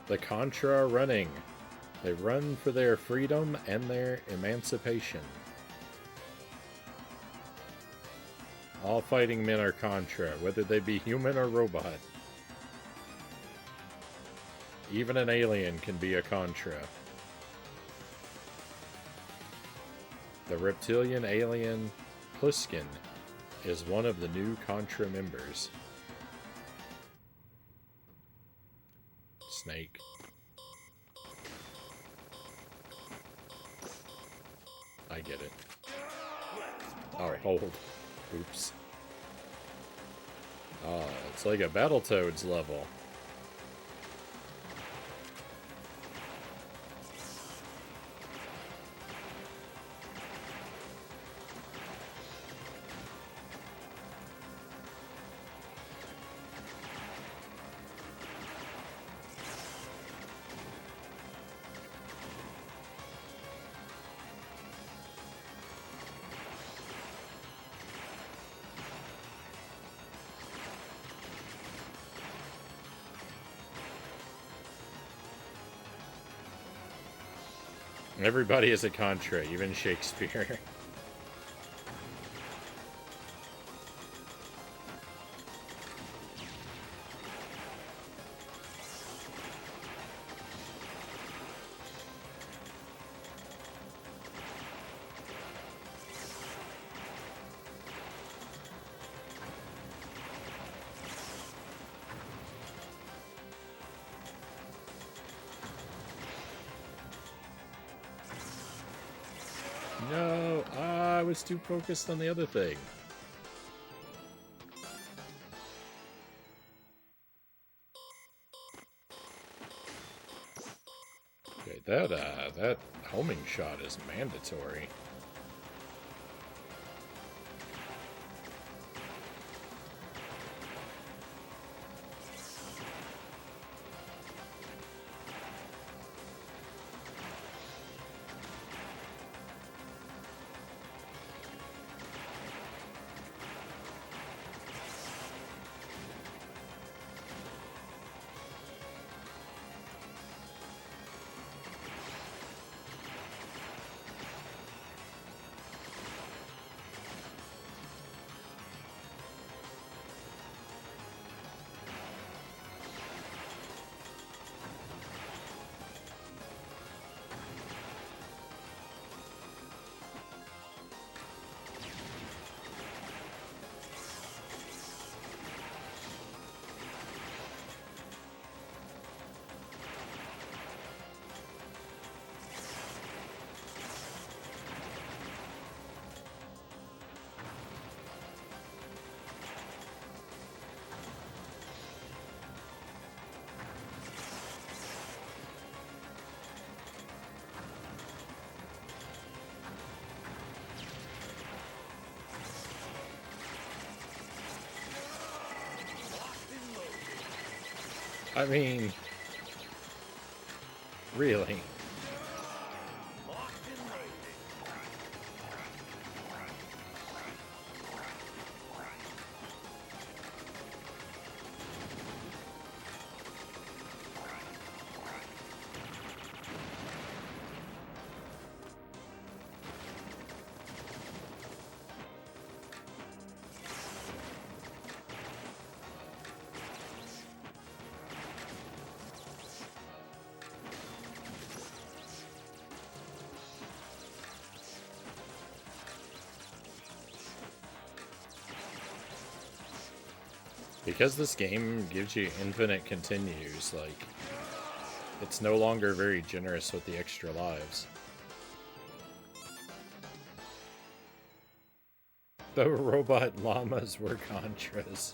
The Contra are running. They run for their freedom and their emancipation. All fighting men are Contra, whether they be human or robot. Even an alien can be a Contra. The reptilian alien Pliskin is one of the new Contra members. Snake. I get it. Oh, hold. Oops. Oh, it's like a Battletoads level. Everybody is a Contra, even Shakespeare. No, I was too focused on the other thing. Okay, that homing shot is mandatory. I mean, really? Because this game gives you infinite continues, like, it's no longer very generous with the extra lives. The robot llamas were Contras.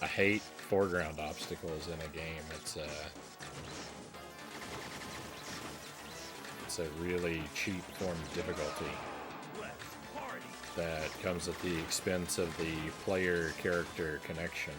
I hate foreground obstacles in a game. It's a really cheap form of difficulty that comes at the expense of the player-character connection.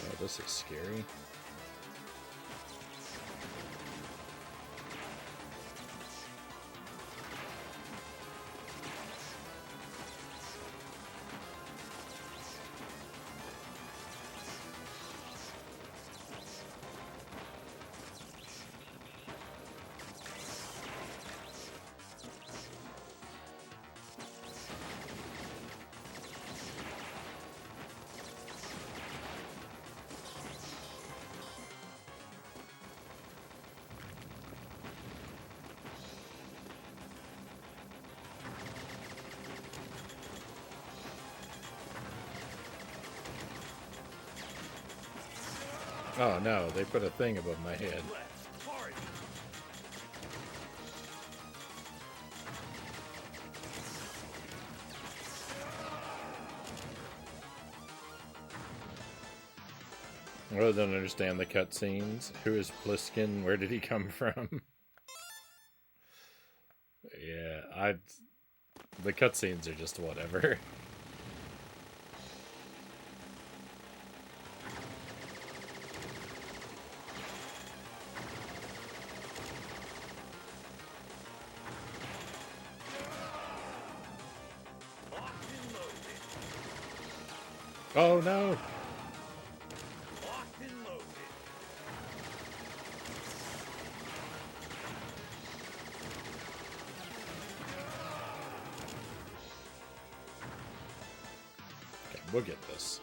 Oh, this is scary. Oh no, they put a thing above my head. I really don't understand the cutscenes. Who is Pliskin? Where did he come from? Yeah, the cutscenes are just whatever. Oh no! Okay, we'll get this.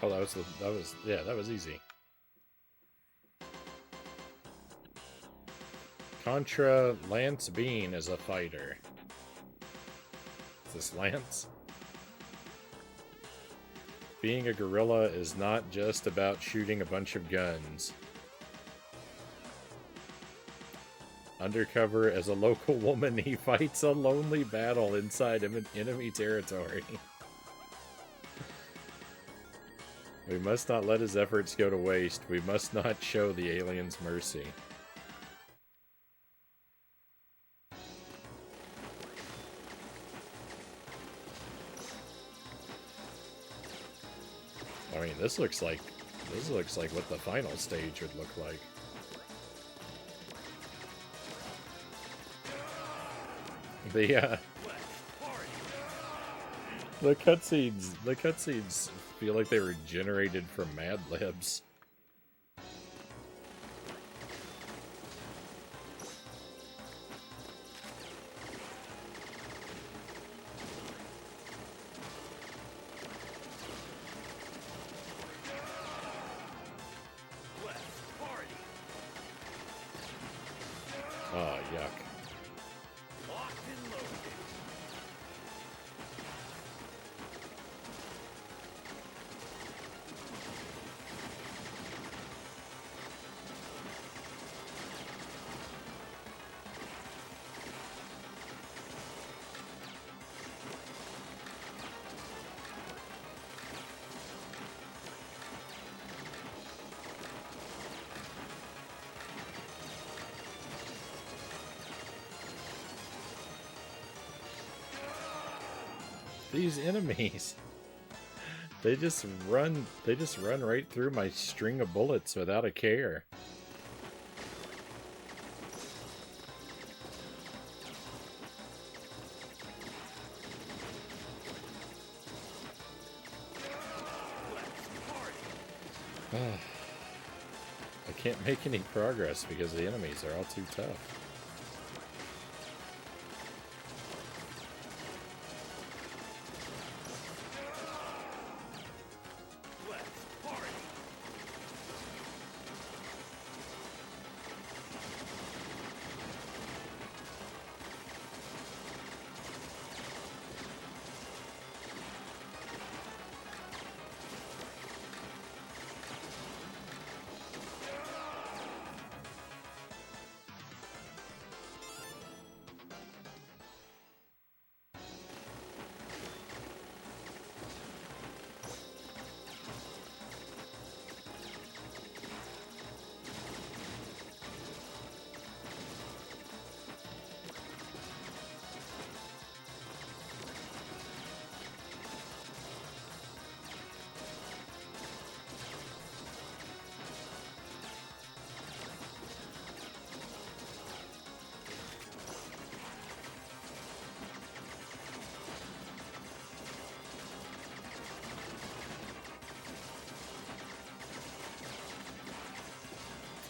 Oh, that was easy. Contra Lance Bean is a fighter. Is this Lance? Being a gorilla is not just about shooting a bunch of guns. Undercover as a local woman, he fights a lonely battle inside enemy territory. We must not let his efforts go to waste. We must not show the aliens mercy. I mean, this looks like what the final stage would look like. The cutscenes feel like they were generated from Mad Libs. Oh, yuck. These enemies, they just run right through my string of bullets without a care. I can't make any progress because the enemies are all too tough.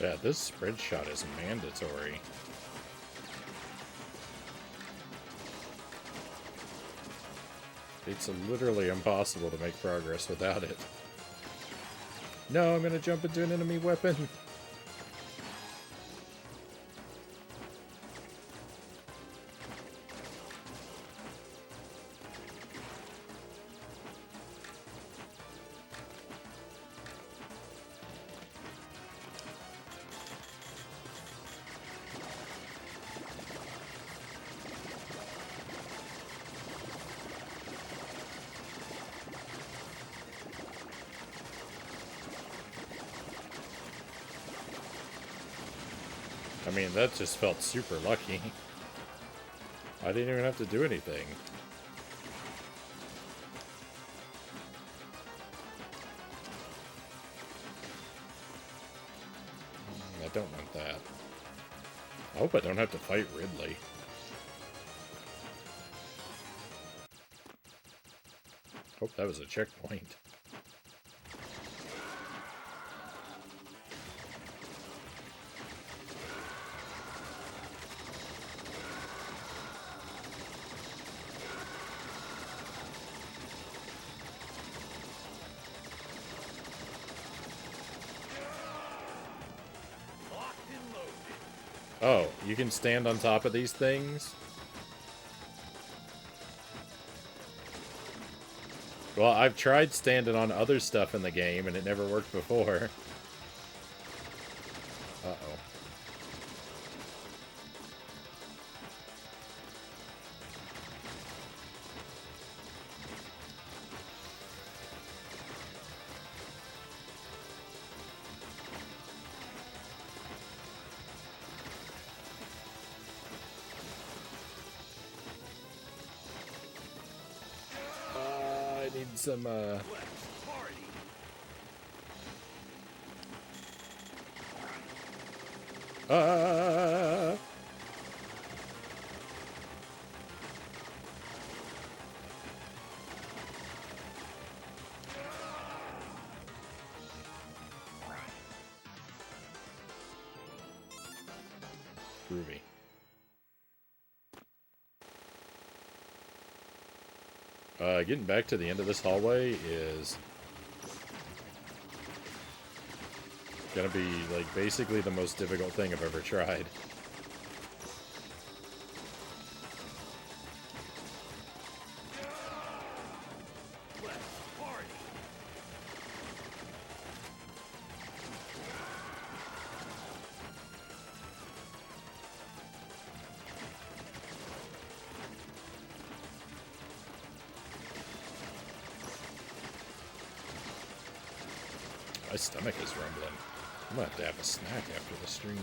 Yeah, this spread shot is mandatory. It's literally impossible to make progress without it. No, I'm gonna jump into an enemy weapon. I mean, that just felt super lucky. I didn't even have to do anything. I don't want that. I hope I don't have to fight Ridley. Hope that was a checkpoint. Oh, you can stand on top of these things? Well, I've tried standing on other stuff in the game, and it never worked before. Uh-oh. I need some, Groovy. Getting back to the end of this hallway is gonna be, like, basically the most difficult thing I've ever tried. My stomach is rumbling. I'm gonna have to have a snack after the stream.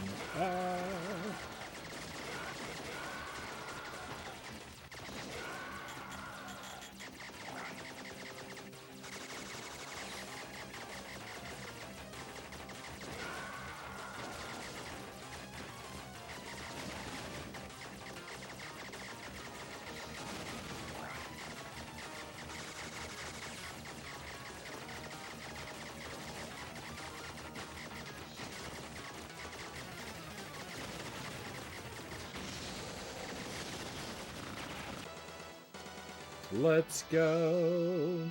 Let's go.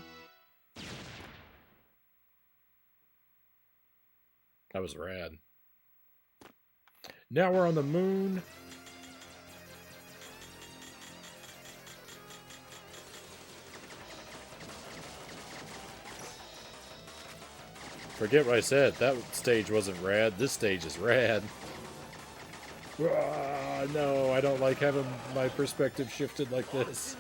That was rad. Now we're on the moon. Forget what I said. That stage wasn't rad. This stage is rad. No, I don't like having my perspective shifted like this.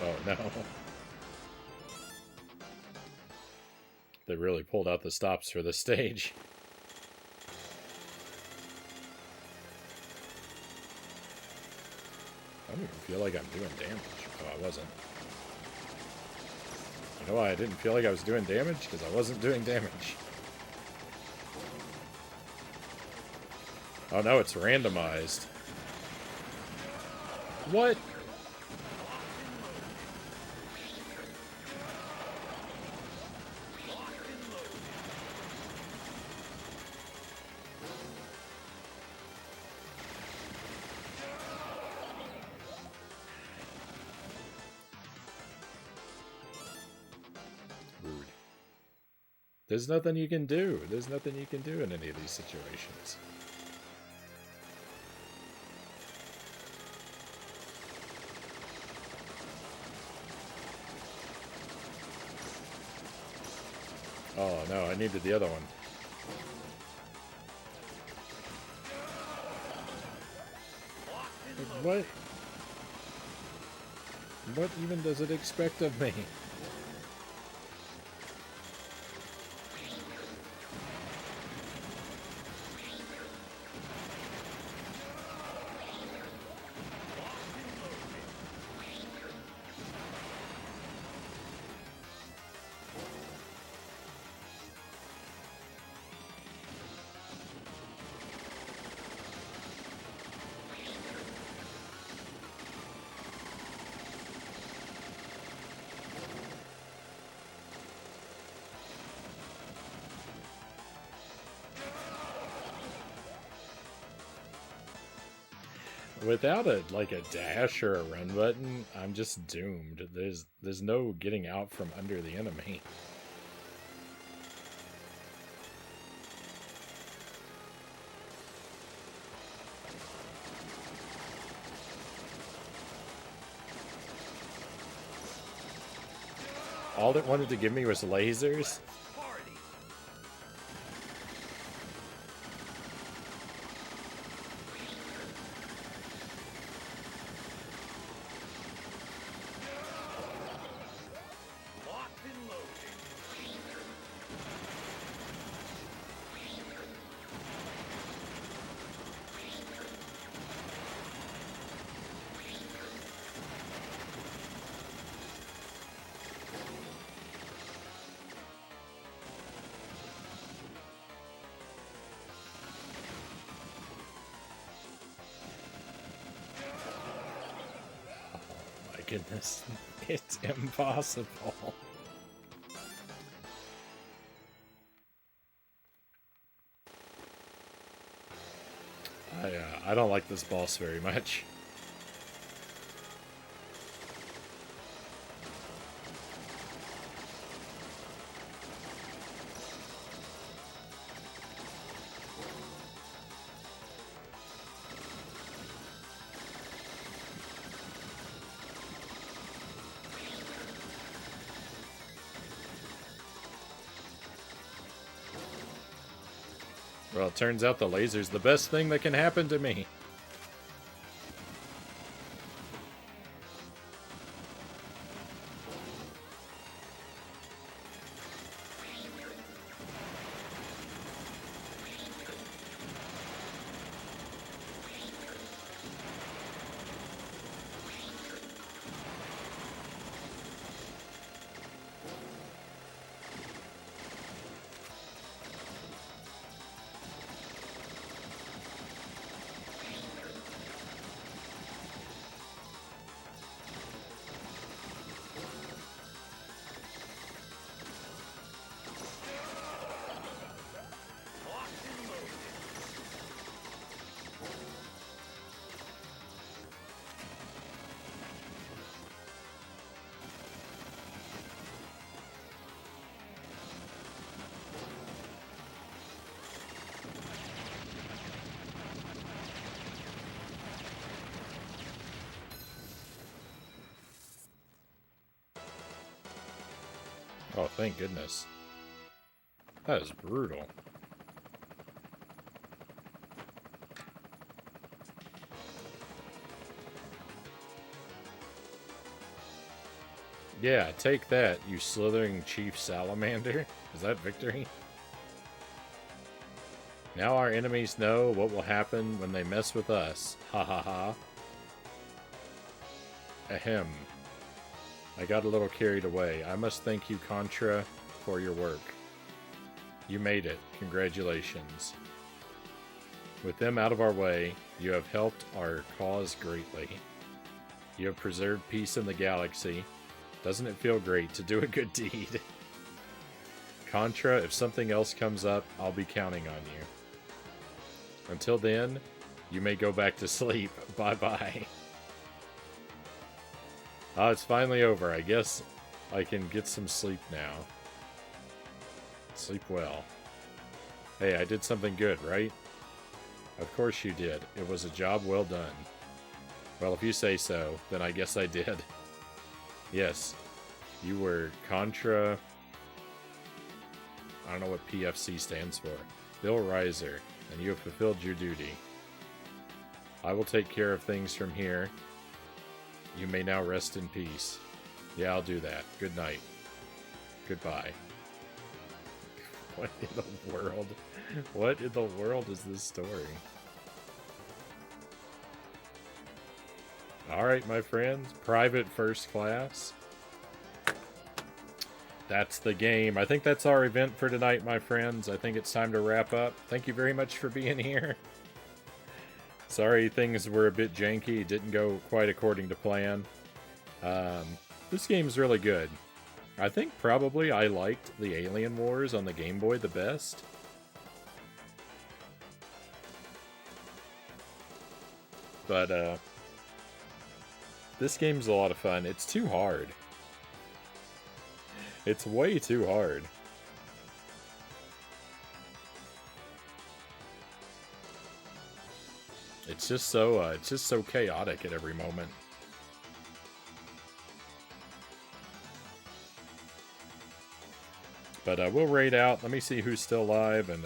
Oh no. They really pulled out the stops for this stage. I don't even feel like I'm doing damage. Oh, I wasn't. You know why I didn't feel like I was doing damage? Because I wasn't doing damage. Oh no, it's randomized. What? There's nothing you can do. There's nothing you can do in any of these situations. Oh no, I needed the other one. What? What even does it expect of me? without a dash or a run button, I'm just doomed. There's no getting out from under the enemy. All it wanted to give me was lasers. Goodness, it's impossible. I don't like this boss very much. Well, it turns out the laser's the best thing that can happen to me. Oh, thank goodness. That is brutal. Yeah, take that, you slithering chief salamander. Is that victory? Now our enemies know what will happen when they mess with us. Ha ha ha. Ahem. I got a little carried away. I must thank you, Contra, for your work. You made it. Congratulations. With them out of our way, you have helped our cause greatly. You have preserved peace in the galaxy. Doesn't it feel great to do a good deed? Contra, if something else comes up, I'll be counting on you. Until then, you may go back to sleep. Bye-bye. Oh, it's finally over. I guess I can get some sleep now. Sleep well. Hey, I did something good, right? Of course you did. It was a job well done. Well, if you say so, then I guess I did. Yes, you were Contra... I don't know what PFC stands for. Bill Reiser, and you have fulfilled your duty. I will take care of things from here. You may now rest in peace. Yeah, I'll do that. Good night. Goodbye. What in the world? What in the world is this story? Alright, my friends. Private First Class. That's the game. I think that's our event for tonight, my friends. I think it's time to wrap up. Thank you very much for being here. Sorry things were a bit janky. Didn't go quite according to plan. This game's really good. I think probably I liked the Alien Wars on the Game Boy the best. But this game's a lot of fun. It's too hard. It's way too hard. It's just so chaotic at every moment. But we'll raid out. Let me see who's still alive, and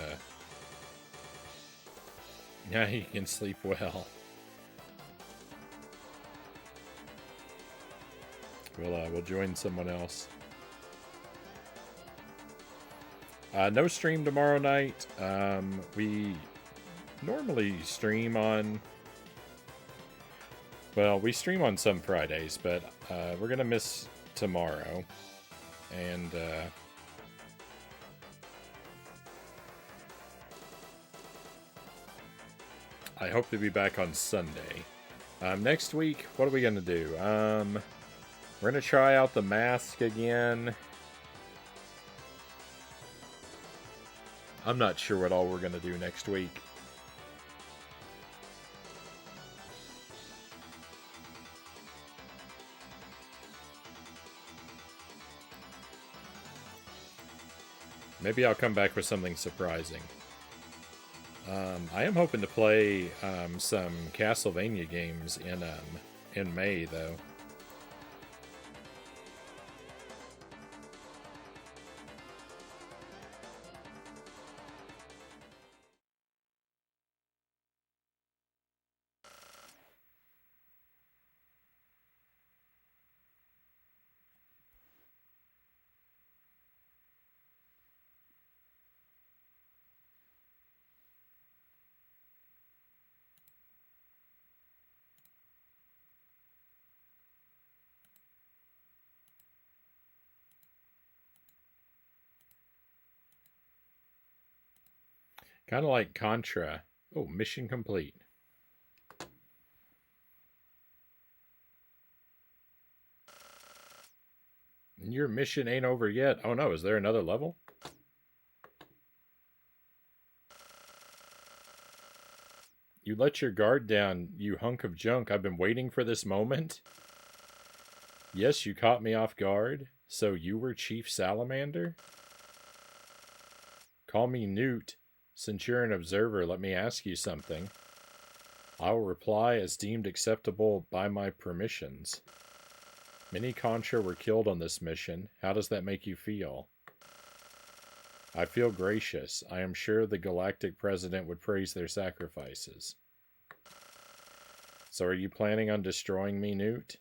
yeah, he can sleep well. We'll join someone else. No stream tomorrow night. We normally stream on... Well, we stream on some Fridays, but we're gonna miss tomorrow. And I hope to be back on Sunday. Next week, what are we gonna do? We're gonna try out the mask again. I'm not sure what all we're gonna do next week. Maybe I'll come back with something surprising. I am hoping to play some Castlevania games in May, though. Kind of like Contra. Oh, mission complete. Your mission ain't over yet. Oh no, is there another level? You let your guard down, you hunk of junk. I've been waiting for this moment. Yes, you caught me off guard. So you were Chief Salamander? Call me Newt. Since you're an observer, let me ask you something. I will reply as deemed acceptable by my permissions. Many Contra were killed on this mission. How does that make you feel? I feel gracious. I am sure the galactic president would praise their sacrifices. So are you planning on destroying me, Newt?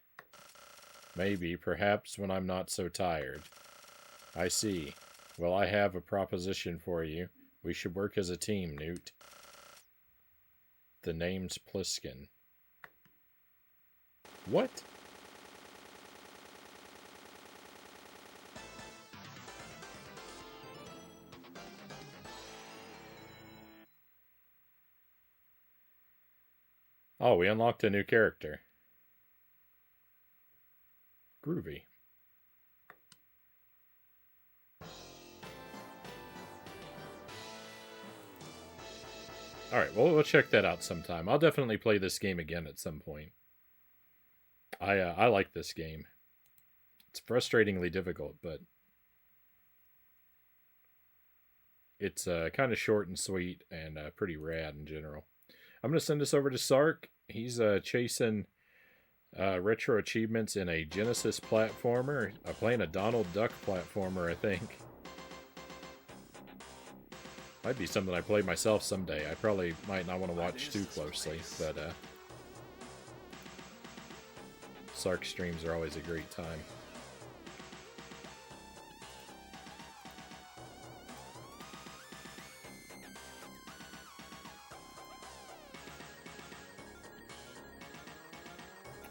Maybe, perhaps when I'm not so tired. I see. Well, I have a proposition for you. We should work as a team, Newt. The name's Pliskin. What? Oh, we unlocked a new character. Groovy. Alright, well, we'll check that out sometime. I'll definitely play this game again at some point. I like this game. It's frustratingly difficult, but it's kind of short and sweet and pretty rad in general. I'm going to send this over to Sark. He's chasing retro achievements in a Genesis platformer. Playing a Donald Duck platformer, I think. Might be something I play myself someday. I probably might not want to watch too closely, but Sark streams are always a great time.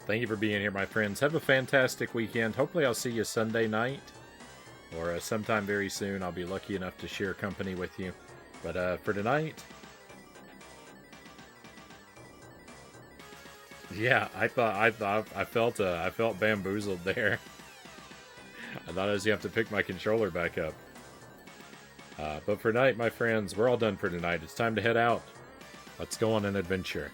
Thank you for being here, my friends. Have a fantastic weekend. Hopefully I'll see you Sunday night, or sometime very soon. I'll be lucky enough to share company with you. But for tonight, yeah, I felt bamboozled there. I thought I was gonna have to pick my controller back up. But for tonight, my friends, we're all done for tonight. It's time to head out. Let's go on an adventure.